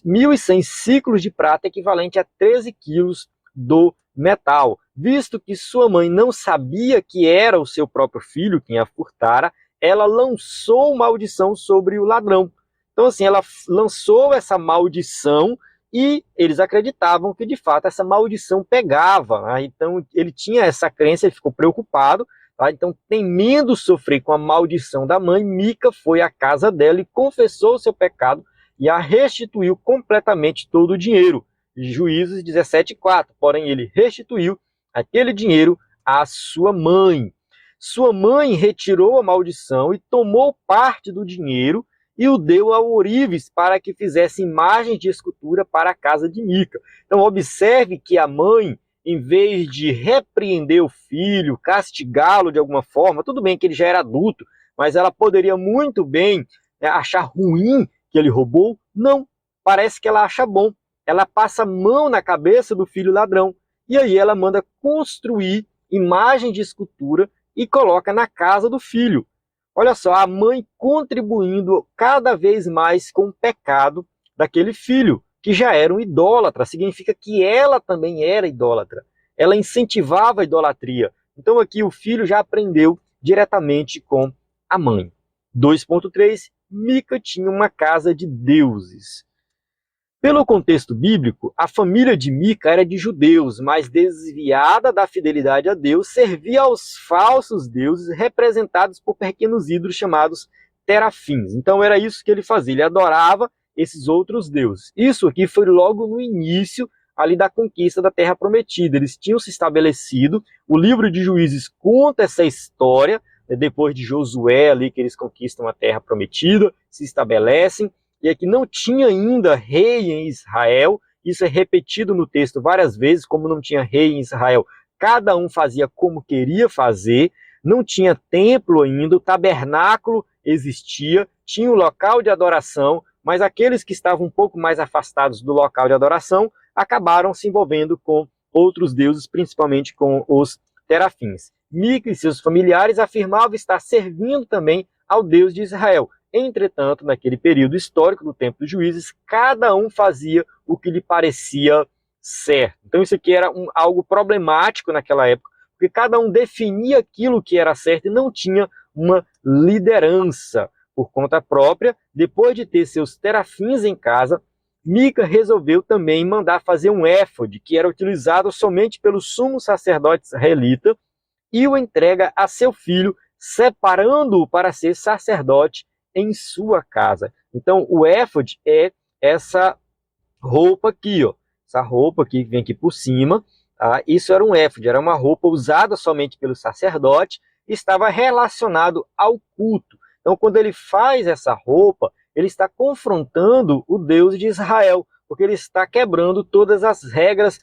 1.100 ciclos de prata, equivalente a 13 quilos do metal. Visto que sua mãe não sabia que era o seu próprio filho quem a furtara, ela lançou maldição sobre o ladrão. Então assim, ela lançou essa maldição e eles acreditavam que de fato essa maldição pegava. Então ele tinha essa crença, ele ficou preocupado. Então, temendo sofrer com a maldição da mãe, Mica foi à casa dela e confessou o seu pecado e a restituiu completamente todo o dinheiro. Juízes 17:4. Porém, ele restituiu aquele dinheiro à sua mãe. Sua mãe retirou a maldição e tomou parte do dinheiro e o deu ao ourives para que fizesse imagens de escultura para a casa de Mica. Então, observe que a mãe, em vez de repreender o filho, castigá-lo de alguma forma, tudo bem que ele já era adulto, mas ela poderia muito bem achar ruim que ele roubou. Não, parece que ela acha bom. Ela passa a mão na cabeça do filho ladrão, e aí ela manda construir imagem de escultura e coloca na casa do filho. Olha só, a mãe contribuindo cada vez mais com o pecado daquele filho, que já era um idólatra. Significa que ela também era idólatra. Ela incentivava a idolatria. Então aqui o filho já aprendeu diretamente com a mãe. 2.3, Mica tinha uma casa de deuses. Pelo contexto bíblico, a família de Mica era de judeus, mas desviada da fidelidade a Deus, servia aos falsos deuses representados por pequenos ídolos chamados terafins. Então era isso que ele fazia, ele adorava esses outros deuses. Isso aqui foi logo no início ali da conquista da Terra Prometida. Eles tinham se estabelecido, o livro de Juízes conta essa história, depois de Josué ali que eles conquistam a Terra Prometida, se estabelecem, e aqui não tinha ainda rei em Israel. Isso é repetido no texto várias vezes, como não tinha rei em Israel, cada um fazia como queria fazer, não tinha templo ainda, o tabernáculo existia, tinha o local de adoração, mas aqueles que estavam um pouco mais afastados do local de adoração acabaram se envolvendo com outros deuses, principalmente com os terafins. Mica e seus familiares afirmavam estar servindo também ao Deus de Israel. Entretanto, naquele período histórico do tempo dos juízes, cada um fazia o que lhe parecia certo. Então isso aqui era algo problemático naquela época, porque cada um definia aquilo que era certo e não tinha uma liderança por conta própria. Depois de ter seus terafins em casa, Mica resolveu também mandar fazer um éfode, que era utilizado somente pelo sumo sacerdote israelita, e o entrega a seu filho, separando-o para ser sacerdote em sua casa. Então o éfode é essa roupa aqui, ó. Essa roupa que vem aqui por cima, tá? Isso era um éfode, era uma roupa usada somente pelo sacerdote, estava relacionado ao culto. Então quando ele faz essa roupa, ele está confrontando o Deus de Israel, porque ele está quebrando todas as regras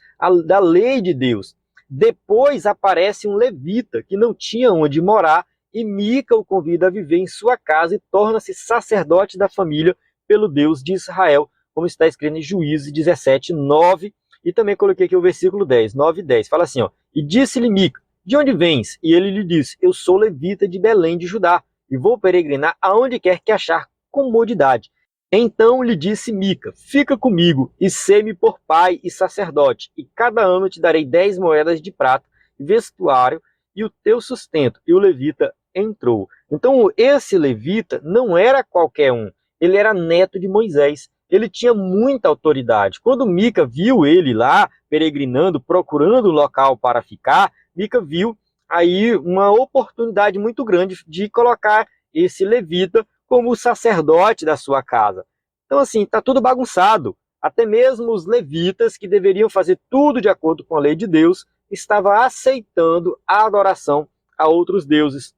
da lei de Deus. Depois aparece um levita que não tinha onde morar, e Mica o convida a viver em sua casa e torna-se sacerdote da família pelo Deus de Israel, como está escrito em Juízes 17, 9, e também coloquei aqui o versículo 10, 9 e 10. Fala assim, ó: e disse-lhe Mica: de onde vens? E ele lhe disse: eu sou levita de Belém de Judá, e vou peregrinar aonde quer que achar comodidade. Então lhe disse Mica: fica comigo, e sê-me por pai e sacerdote, e cada ano te darei 10 moedas de prata, vestuário e o teu sustento. E o levita entrou. Então esse levita não era qualquer um, ele era neto de Moisés. Ele tinha muita autoridade. Quando Mica viu ele lá, peregrinando, procurando um local para ficar, Mica viu aí uma oportunidade muito grande de colocar esse levita como o sacerdote da sua casa. Então, assim, está tudo bagunçado. Até mesmo os levitas, que deveriam fazer tudo de acordo com a lei de Deus, estavam aceitando a adoração a outros deuses.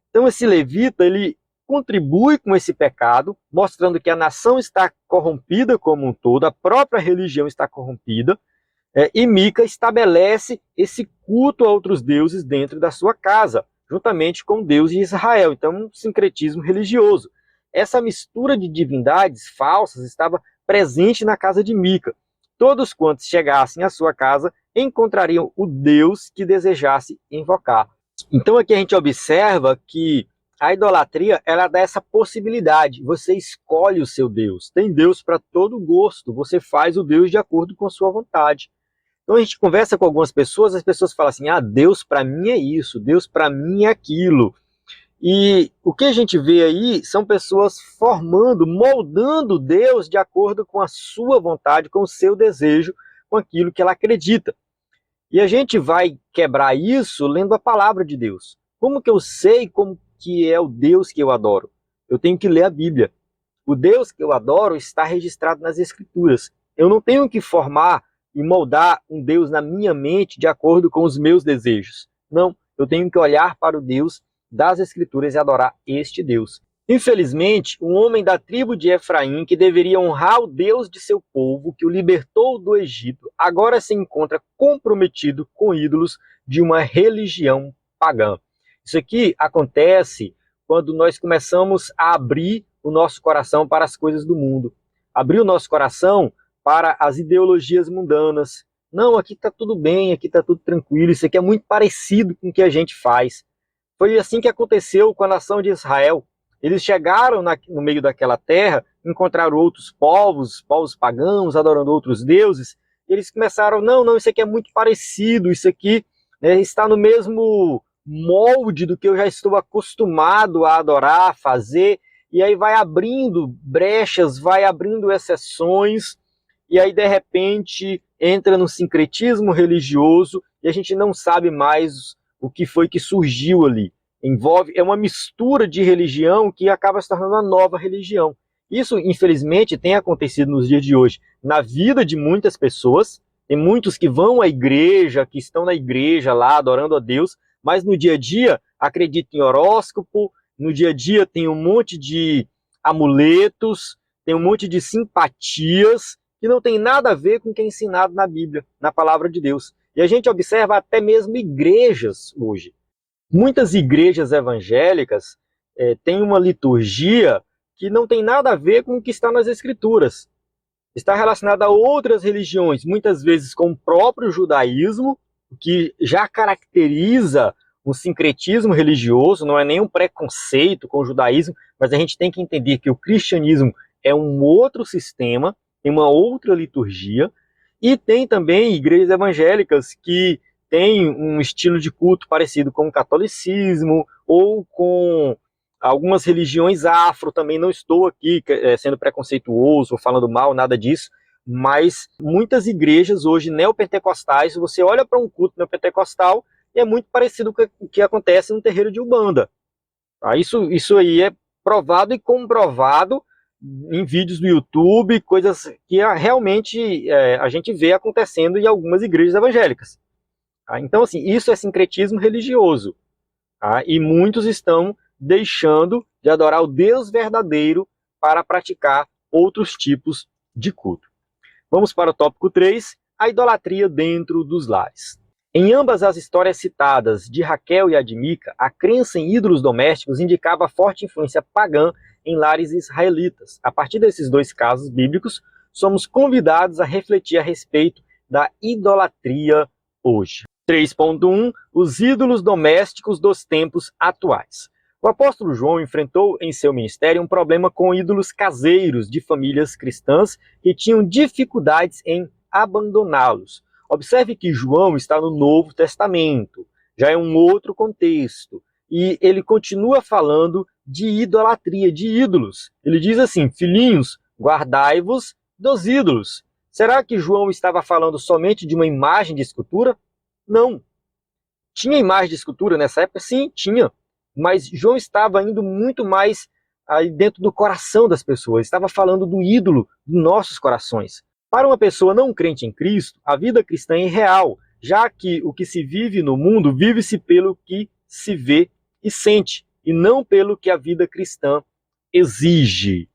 Então, esse levita, ele contribui com esse pecado, mostrando que a nação está corrompida como um todo, a própria religião está corrompida, e Mica estabelece esse culto a outros deuses dentro da sua casa, juntamente com o Deus de Israel. Então, um sincretismo religioso. Essa mistura de divindades falsas estava presente na casa de Mica. Todos quantos chegassem à sua casa encontrariam o Deus que desejasse invocar. Então aqui a gente observa que a idolatria, ela dá essa possibilidade. Você escolhe o seu Deus. Tem Deus para todo gosto. Você faz o Deus de acordo com a sua vontade. Então a gente conversa com algumas pessoas, as pessoas falam assim: ah, Deus para mim é isso, Deus para mim é aquilo. E o que a gente vê aí são pessoas formando, moldando Deus de acordo com a sua vontade, com o seu desejo, com aquilo que ela acredita. E a gente vai quebrar isso lendo a palavra de Deus. Como que eu sei como que é o Deus que eu adoro? Eu tenho que ler a Bíblia. O Deus que eu adoro está registrado nas Escrituras. Eu não tenho que formar e moldar um Deus na minha mente de acordo com os meus desejos. Não, eu tenho que olhar para o Deus das Escrituras e adorar este Deus. Infelizmente, um homem da tribo de Efraim, que deveria honrar o Deus de seu povo, que o libertou do Egito, agora se encontra comprometido com ídolos de uma religião pagã. Isso aqui acontece quando nós começamos a abrir o nosso coração para as coisas do mundo, abrir o nosso coração para as ideologias mundanas. Não, aqui está tudo bem, aqui está tudo tranquilo, isso aqui é muito parecido com o que a gente faz. Foi assim que aconteceu com a nação de Israel. Eles chegaram no meio daquela terra, encontraram outros povos, povos pagãos, adorando outros deuses. Eles começaram: não, isso aqui é muito parecido, isso aqui está no mesmo molde do que eu já estou acostumado a adorar, a fazer. E aí vai abrindo brechas, vai abrindo exceções, e aí de repente entra no sincretismo religioso e a gente não sabe mais o que foi que surgiu ali. É uma mistura de religião que acaba se tornando uma nova religião. Isso, infelizmente, tem acontecido nos dias de hoje. Na vida de muitas pessoas, tem muitos que vão à igreja, que estão na igreja lá, adorando a Deus, mas no dia a dia acreditam em horóscopo, no dia a dia tem um monte de amuletos, tem um monte de simpatias, que não tem nada a ver com o que é ensinado na Bíblia, na palavra de Deus. E a gente observa até mesmo igrejas hoje. Muitas igrejas evangélicas têm uma liturgia que não tem nada a ver com o que está nas Escrituras. Está relacionada a outras religiões, muitas vezes com o próprio judaísmo, que já caracteriza um sincretismo religioso, não é nenhum preconceito com o judaísmo, mas a gente tem que entender que o cristianismo é um outro sistema, tem uma outra liturgia, e tem também igrejas evangélicas que têm um estilo de culto parecido com o catolicismo ou com algumas religiões afro. Também não estou aqui sendo preconceituoso ou falando mal, nada disso, mas muitas igrejas hoje neopentecostais, você olha para um culto neopentecostal e é muito parecido com o que acontece no terreiro de Umbanda. Tá? Isso aí é provado e comprovado em vídeos do YouTube, coisas que realmente a gente vê acontecendo em algumas igrejas evangélicas. Tá? Então, assim, isso é sincretismo religioso. Tá? E muitos estão deixando de adorar o Deus verdadeiro para praticar outros tipos de culto. Vamos para o tópico 3, a idolatria dentro dos lares. Em ambas as histórias citadas, de Raquel e a de Mica, a crença em ídolos domésticos indicava a forte influência pagã em lares israelitas. A partir desses dois casos bíblicos, somos convidados a refletir a respeito da idolatria hoje. 3.1. Os ídolos domésticos dos tempos atuais. O apóstolo João enfrentou em seu ministério um problema com ídolos caseiros de famílias cristãs que tinham dificuldades em abandoná-los. Observe que João está no Novo Testamento, já é um outro contexto, e ele continua falando de idolatria, de ídolos. Ele diz assim: filhinhos, guardai-vos dos ídolos. Será que João estava falando somente de uma imagem de escultura? Não. Tinha imagem de escultura nessa época? Sim, tinha. Mas João estava indo muito mais aí dentro do coração das pessoas, estava falando do ídolo dos nossos corações. Para uma pessoa não crente em Cristo, a vida cristã é irreal, já que o que se vive no mundo vive-se pelo que se vê e sente, e não pelo que a vida cristã exige.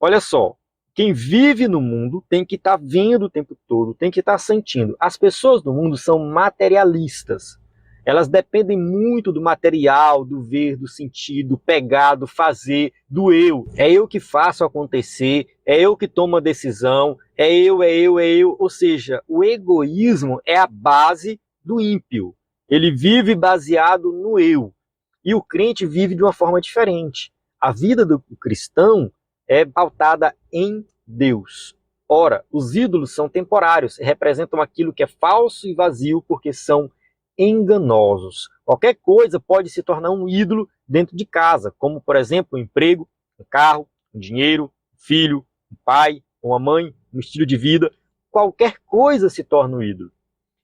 Olha só, quem vive no mundo tem que estar vendo o tempo todo, tem que estar sentindo. As pessoas do mundo são materialistas. Elas dependem muito do material, do ver, do sentir, do pegar, do fazer, do eu. É eu que faço acontecer, é eu que tomo a decisão, é eu, é eu, é eu. Ou seja, o egoísmo é a base do ímpio. Ele vive baseado no eu. E o crente vive de uma forma diferente. A vida do cristão é pautada em Deus. Ora, os ídolos são temporários, representam aquilo que é falso e vazio, porque são enganosos. Qualquer coisa pode se tornar um ídolo dentro de casa, como, por exemplo, um emprego, um carro, um dinheiro, um filho, um pai, uma mãe, um estilo de vida. Qualquer coisa se torna um ídolo.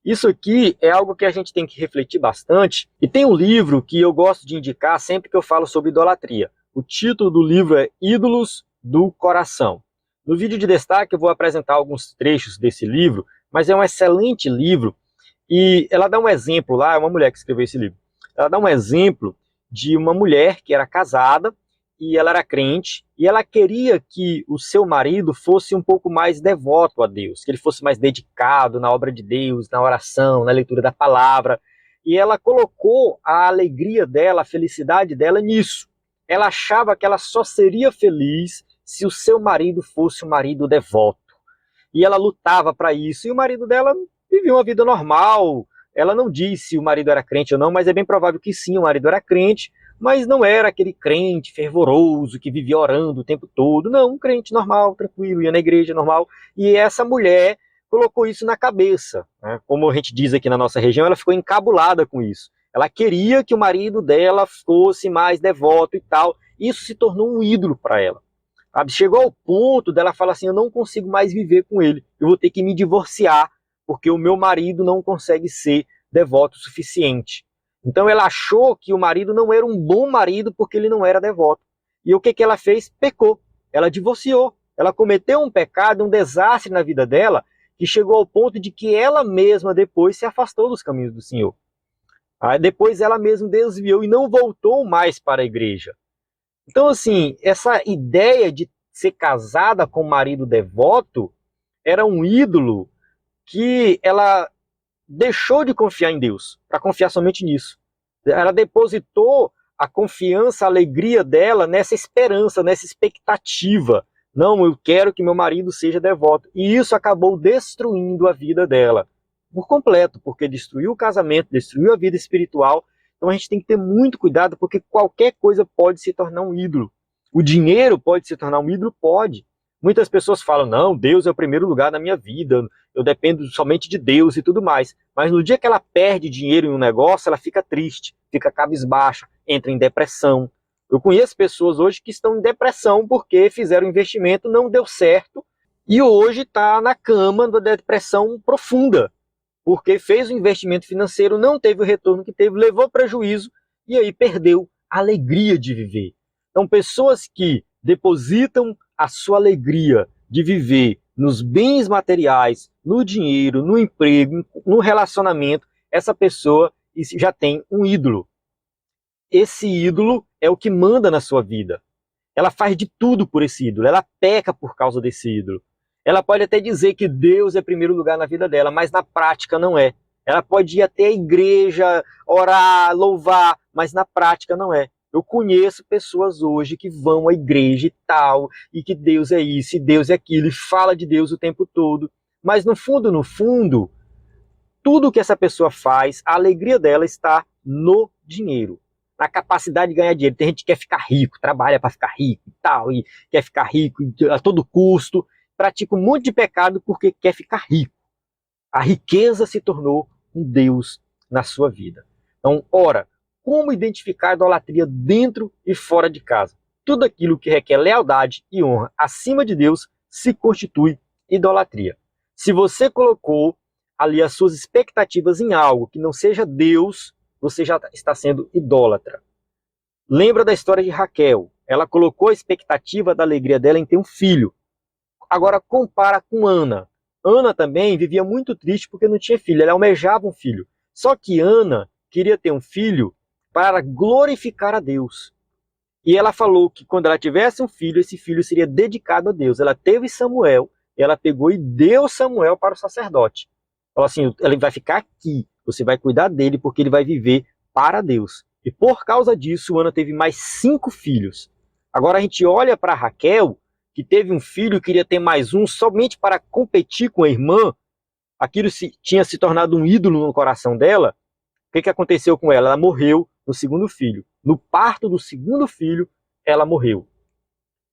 Isso aqui é algo que a gente tem que refletir bastante, e tem um livro que eu gosto de indicar sempre que eu falo sobre idolatria. O título do livro é Ídolos do Coração. No vídeo de destaque eu vou apresentar alguns trechos desse livro, mas é um excelente livro. E ela dá um exemplo lá, é uma mulher que escreveu esse livro. Ela dá um exemplo de uma mulher que era casada e ela era crente e ela queria que o seu marido fosse um pouco mais devoto a Deus, que ele fosse mais dedicado na obra de Deus, na oração, na leitura da palavra. E ela colocou a alegria dela, a felicidade dela nisso. Ela achava que ela só seria feliz se o seu marido fosse um marido devoto. E ela lutava para isso. E o marido dela vivia uma vida normal. Ela não disse se o marido era crente ou não, mas é bem provável que sim, o marido era crente, mas não era aquele crente fervoroso que vivia orando o tempo todo. Não, um crente normal, tranquilo, ia na igreja normal. E essa mulher colocou isso na cabeça, né? Como a gente diz aqui na nossa região, ela ficou encabulada com isso. Ela queria que o marido dela fosse mais devoto e tal. Isso se tornou um ídolo para ela. Chegou ao ponto dela falar assim: eu não consigo mais viver com ele, eu vou ter que me divorciar, porque o meu marido não consegue ser devoto o suficiente. Então ela achou que o marido não era um bom marido porque ele não era devoto. E o que ela fez? Pecou. Ela divorciou. Ela cometeu um pecado, um desastre na vida dela, que chegou ao ponto de que ela mesma depois se afastou dos caminhos do Senhor. Depois ela mesma desviou e não voltou mais para a igreja. Então, assim, essa ideia de ser casada com um marido devoto era um ídolo que ela deixou de confiar em Deus, para confiar somente nisso. Ela depositou a confiança, a alegria dela nessa esperança, nessa expectativa. Não, eu quero que meu marido seja devoto. E isso acabou destruindo a vida dela por completo, porque destruiu o casamento, destruiu a vida espiritual. Então a gente tem que ter muito cuidado, porque qualquer coisa pode se tornar um ídolo. O dinheiro pode se tornar um ídolo? Pode. Muitas pessoas falam: não, Deus é o primeiro lugar na minha vida, eu dependo somente de Deus e tudo mais. Mas no dia que ela perde dinheiro em um negócio, ela fica triste, fica cabisbaixa, entra em depressão. Eu conheço pessoas hoje que estão em depressão porque fizeram investimento, não deu certo, e hoje está na cama da depressão profunda, porque fez o investimento financeiro, não teve o retorno que teve, levou prejuízo e aí perdeu a alegria de viver. Então, pessoas que depositam a sua alegria de viver nos bens materiais, no dinheiro, no emprego, no relacionamento, essa pessoa já tem um ídolo. Esse ídolo é o que manda na sua vida. Ela faz de tudo por esse ídolo, ela peca por causa desse ídolo. Ela pode até dizer que Deus é primeiro lugar na vida dela, mas na prática não é. Ela pode ir até a igreja, orar, louvar, mas na prática não é. Eu conheço pessoas hoje que vão à igreja e tal, e que Deus é isso, e Deus é aquilo, e fala de Deus o tempo todo. Mas no fundo, tudo que essa pessoa faz, a alegria dela está no dinheiro, na capacidade de ganhar dinheiro. Tem gente que quer ficar rico, trabalha para ficar rico e tal, e quer ficar rico a todo custo, pratica um monte de pecado porque quer ficar rico. A riqueza se tornou um Deus na sua vida. Então, ora, como identificar a idolatria dentro e fora de casa? Tudo aquilo que requer lealdade e honra acima de Deus se constitui idolatria. Se você colocou ali as suas expectativas em algo que não seja Deus, você já está sendo idólatra. Lembra da história de Raquel? Ela colocou a expectativa da alegria dela em ter um filho. Agora compara com Ana. Ana também vivia muito triste porque não tinha filho, ela almejava um filho. Só que Ana queria ter um filho para glorificar a Deus. E ela falou que quando ela tivesse um filho, esse filho seria dedicado a Deus. Ela teve Samuel, e ela pegou e deu Samuel para o sacerdote. Falou assim, ele vai ficar aqui, você vai cuidar dele porque ele vai viver para Deus. E por causa disso, Ana teve mais 5 filhos. Agora a gente olha para Raquel, que teve um filho e queria ter mais um somente para competir com a irmã. Aquilo tinha se tornado um ídolo no coração dela. O que aconteceu com ela? Ela morreu no segundo filho. No parto do segundo filho, ela morreu.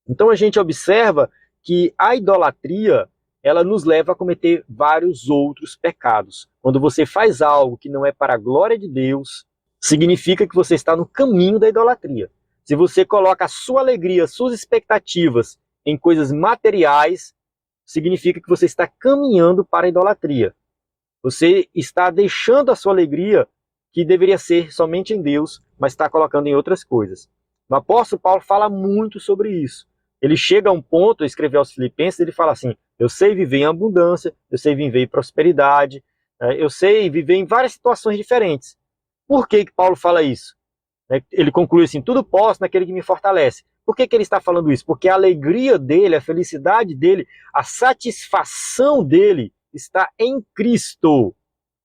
Então a gente observa que a idolatria, ela nos leva a cometer vários outros pecados. Quando você faz algo que não é para a glória de Deus, significa que você está no caminho da idolatria. Se você coloca a sua alegria, suas expectativas em coisas materiais, significa que você está caminhando para a idolatria. Você está deixando a sua alegria, que deveria ser somente em Deus, mas está colocando em outras coisas. O apóstolo Paulo fala muito sobre isso. Ele chega a um ponto, escrever aos Filipenses, ele fala assim, eu sei viver em abundância, eu sei viver em prosperidade, eu sei viver em várias situações diferentes. Por que Paulo fala isso? Ele conclui assim, tudo posso naquele que me fortalece. Por que ele está falando isso? Porque a alegria dele, a felicidade dele, a satisfação dele está em Cristo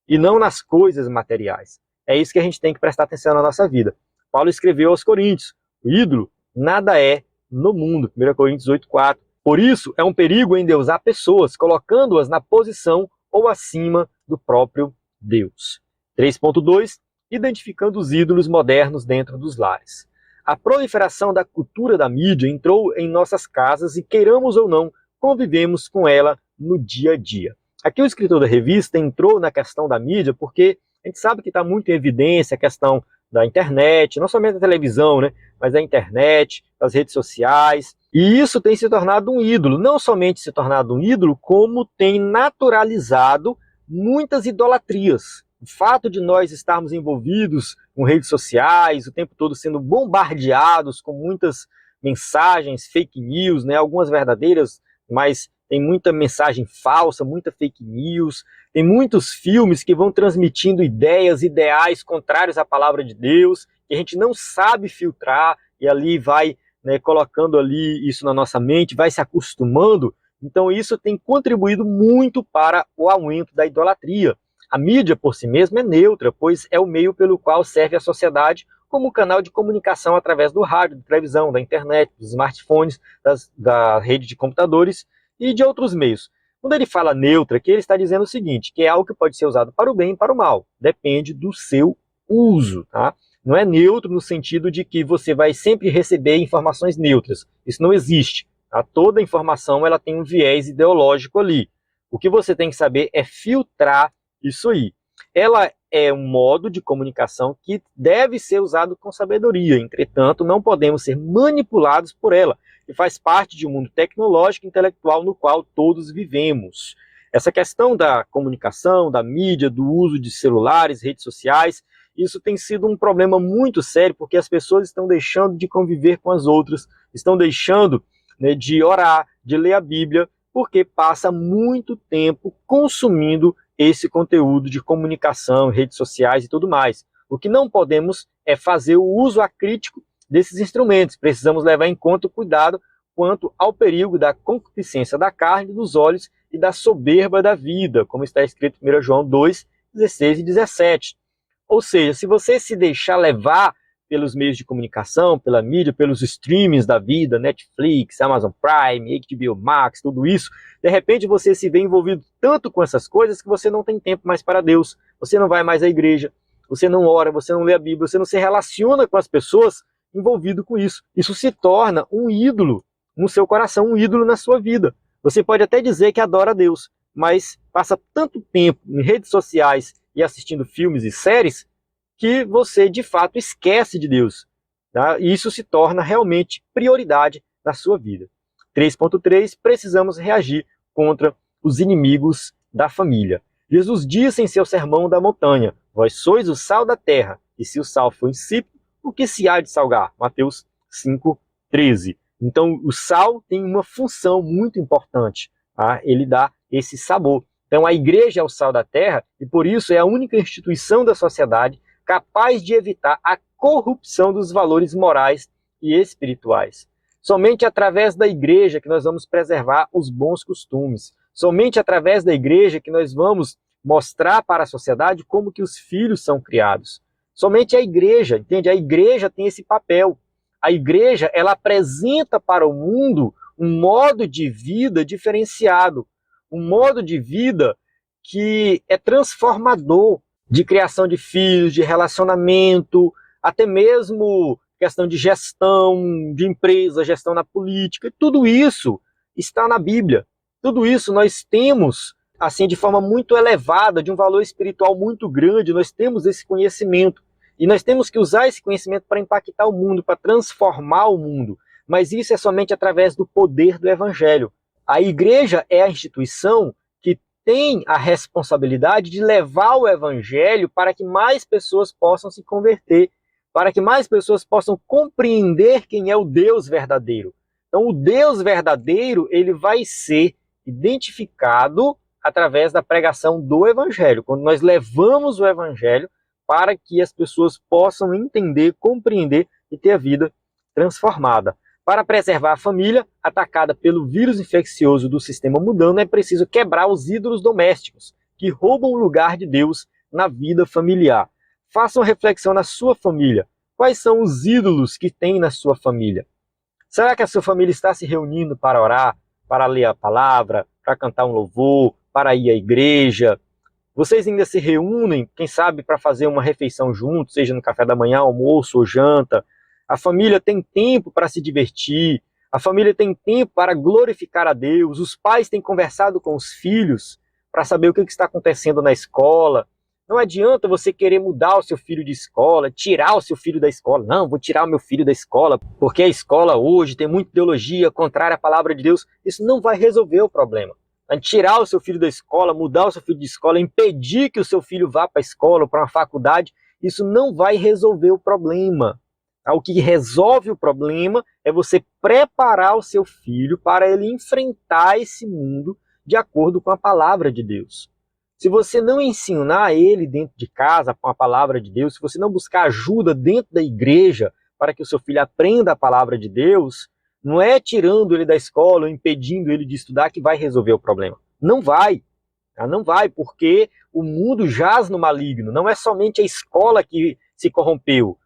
e não nas coisas materiais. É isso que a gente tem que prestar atenção na nossa vida. Paulo escreveu aos Coríntios, o ídolo nada é no mundo, 1 Coríntios 8,4. Por isso, é um perigo endeusar pessoas, colocando-as na posição ou acima do próprio Deus. 3.2, identificando os ídolos modernos dentro dos lares. A proliferação da cultura da mídia entrou em nossas casas e, queiramos ou não, convivemos com ela no dia a dia. Aqui o escritor da revista entrou na questão da mídia porque a gente sabe que está muito em evidência a questão da internet, não somente da televisão, né, mas da internet, das redes sociais. E isso tem se tornado um ídolo, não somente se tornado um ídolo, como tem naturalizado muitas idolatrias. O fato de nós estarmos envolvidos com redes sociais, o tempo todo sendo bombardeados com muitas mensagens, fake news, né, algumas verdadeiras, mas tem muita mensagem falsa, muita fake news, tem muitos filmes que vão transmitindo ideias, ideais contrários à palavra de Deus, que a gente não sabe filtrar, e ali vai, né, colocando ali isso na nossa mente, vai se acostumando. Então isso tem contribuído muito para o aumento da idolatria. A mídia por si mesma é neutra, pois é o meio pelo qual serve a sociedade como canal de comunicação através do rádio, da televisão, da internet, dos smartphones, da rede de computadores e de outros meios. Quando ele fala neutra, que ele está dizendo o seguinte, que é algo que pode ser usado para o bem e para o mal, depende do seu uso, tá? Não é neutro no sentido de que você vai sempre receber informações neutras, isso não existe, tá? Toda informação ela tem um viés ideológico ali. O que você tem que saber é filtrar isso aí. Ela é um modo de comunicação que deve ser usado com sabedoria, entretanto, não podemos ser manipulados por ela, que faz parte de um mundo tecnológico e intelectual no qual todos vivemos. Essa questão da comunicação, da mídia, do uso de celulares, redes sociais, isso tem sido um problema muito sério, porque as pessoas estão deixando de conviver com as outras, estão deixando, né, de orar, de ler a Bíblia, porque passa muito tempo consumindo esse conteúdo de comunicação, redes sociais e tudo mais. O que não podemos é fazer o uso acrítico desses instrumentos. Precisamos levar em conta o cuidado quanto ao perigo da concupiscência da carne, dos olhos e da soberba da vida, como está escrito em 1 João 2, 16 e 17. Ou seja, se você se deixar levar pelos meios de comunicação, pela mídia, pelos streamings da vida, Netflix, Amazon Prime, HBO Max, tudo isso, de repente você se vê envolvido tanto com essas coisas que você não tem tempo mais para Deus, você não vai mais à igreja, você não ora, você não lê a Bíblia, você não se relaciona com as pessoas envolvido com isso. Isso se torna um ídolo no seu coração, um ídolo na sua vida. Você pode até dizer que adora a Deus, mas passa tanto tempo em redes sociais e assistindo filmes e séries que você de fato esquece de Deus, tá? E isso se torna realmente prioridade na sua vida. 3.3, precisamos reagir contra os inimigos da família. Jesus disse em seu sermão da montanha: vós sois o sal da terra, e se o sal for insípido, o que se há de salgar? Mateus 5:13. Então o sal tem uma função muito importante, tá? Ele dá esse sabor. Então a igreja é o sal da terra e por isso é a única instituição da sociedade capaz de evitar a corrupção dos valores morais e espirituais. Somente através da igreja que nós vamos preservar os bons costumes. Somente através da igreja que nós vamos mostrar para a sociedade como que os filhos são criados. Somente a igreja, entende? A igreja tem esse papel. A igreja, ela apresenta para o mundo um modo de vida diferenciado, um modo de vida que é transformador, de criação de filhos, de relacionamento, até mesmo questão de gestão de empresa, gestão na política, tudo isso está na Bíblia. Tudo isso nós temos, assim, de forma muito elevada, de um valor espiritual muito grande, nós temos esse conhecimento. E nós temos que usar esse conhecimento para impactar o mundo, para transformar o mundo. Mas isso é somente através do poder do Evangelho. A igreja é a instituição que tem a responsabilidade de levar o Evangelho para que mais pessoas possam se converter, para que mais pessoas possam compreender quem é o Deus verdadeiro. Então, o Deus verdadeiro, ele vai ser identificado através da pregação do Evangelho. Quando nós levamos o Evangelho para que as pessoas possam entender, compreender e ter a vida transformada. Para preservar a família atacada pelo vírus infeccioso do sistema mundano, é preciso quebrar os ídolos domésticos, que roubam o lugar de Deus na vida familiar. Faça uma reflexão na sua família. Quais são os ídolos que tem na sua família? Será que a sua família está se reunindo para orar, para ler a palavra, para cantar um louvor, para ir à igreja? Vocês ainda se reúnem, quem sabe, para fazer uma refeição juntos, seja no café da manhã, almoço ou janta? A família tem tempo para se divertir, a família tem tempo para glorificar a Deus, os pais têm conversado com os filhos para saber o que está acontecendo na escola. Não adianta você querer mudar o seu filho de escola, tirar o seu filho da escola. Não, vou tirar o meu filho da escola, porque a escola hoje tem muita ideologia contrária à palavra de Deus. Isso não vai resolver o problema. Tirar o seu filho da escola, mudar o seu filho de escola, impedir que o seu filho vá para a escola ou para uma faculdade, isso não vai resolver o problema. O que resolve o problema é você preparar o seu filho para ele enfrentar esse mundo de acordo com a palavra de Deus. Se você não ensinar ele dentro de casa com a palavra de Deus, se você não buscar ajuda dentro da igreja para que o seu filho aprenda a palavra de Deus, não é tirando ele da escola ou impedindo ele de estudar que vai resolver o problema. Não vai. Não vai, porque o mundo jaz no maligno. Não é somente a escola que se corrompeu.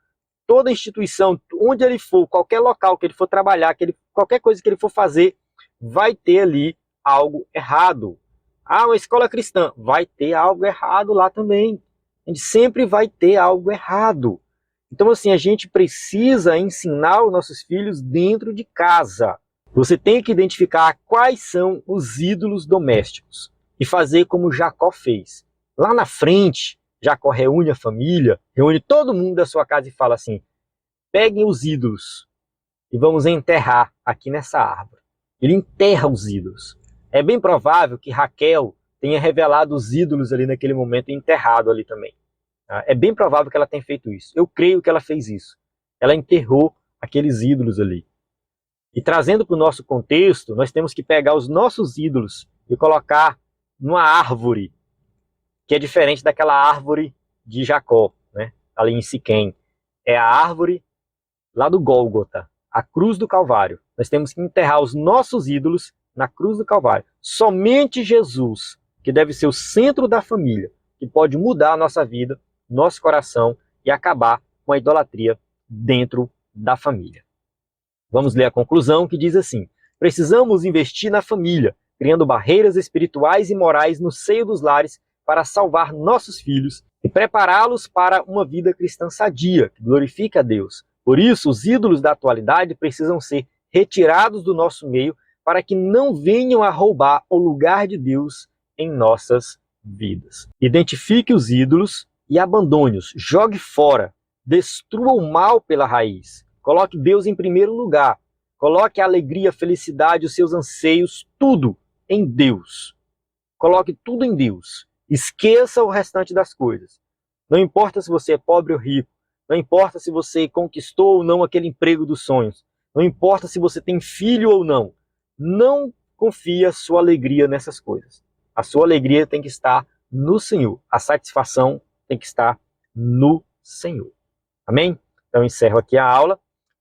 Toda instituição, onde ele for, qualquer local que ele for trabalhar, qualquer coisa que ele for fazer, vai ter ali algo errado. Uma escola cristã, vai ter algo errado lá também. A gente sempre vai ter algo errado. Então, assim, a gente precisa ensinar os nossos filhos dentro de casa. Você tem que identificar quais são os ídolos domésticos e fazer como Jacó fez. Lá na frente, Jacó reúne a família, reúne todo mundo da sua casa e fala assim: peguem os ídolos e vamos enterrar aqui nessa árvore. Ele enterra os ídolos. É bem provável que Raquel tenha revelado os ídolos ali naquele momento e enterrado ali também. É bem provável que ela tenha feito isso. Eu creio que ela fez isso. Ela enterrou aqueles ídolos ali. E trazendo para o nosso contexto, nós temos que pegar os nossos ídolos e colocar numa árvore, que é diferente daquela árvore de Jacó, né? Ali em Siquém. É a árvore lá do Gólgota, a cruz do Calvário. Nós temos que enterrar os nossos ídolos na cruz do Calvário. Somente Jesus, que deve ser o centro da família, que pode mudar a nossa vida, nosso coração e acabar com a idolatria dentro da família. Vamos ler a conclusão, que diz assim: precisamos investir na família, criando barreiras espirituais e morais no seio dos lares para salvar nossos filhos e prepará-los para uma vida cristã sadia, que glorifica a Deus. Por isso, os ídolos da atualidade precisam ser retirados do nosso meio para que não venham a roubar o lugar de Deus em nossas vidas. Identifique os ídolos e abandone-os, jogue fora, destrua o mal pela raiz. Coloque Deus em primeiro lugar. Coloque a alegria, a felicidade, os seus anseios, tudo em Deus. Coloque tudo em Deus. Esqueça o restante das coisas. Não importa se você é pobre ou rico. Não importa se você conquistou ou não aquele emprego dos sonhos. Não importa se você tem filho ou não. Não confie a sua alegria nessas coisas. A sua alegria tem que estar no Senhor. A satisfação tem que estar no Senhor. Amém? Então, encerro aqui a aula.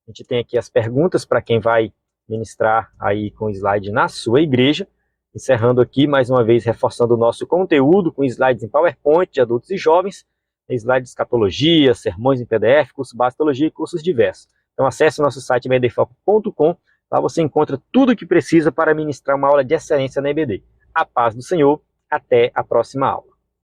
A gente tem aqui as perguntas para quem vai ministrar aí com slide na sua igreja. Encerrando aqui, mais uma vez, reforçando o nosso conteúdo com slides em PowerPoint de adultos e jovens, slides de escatologia, sermões em PDF, curso básico de teologia e cursos diversos. Então acesse o nosso site ebdfoco.com, lá você encontra tudo o que precisa para ministrar uma aula de excelência na EBD. A paz do Senhor, até a próxima aula.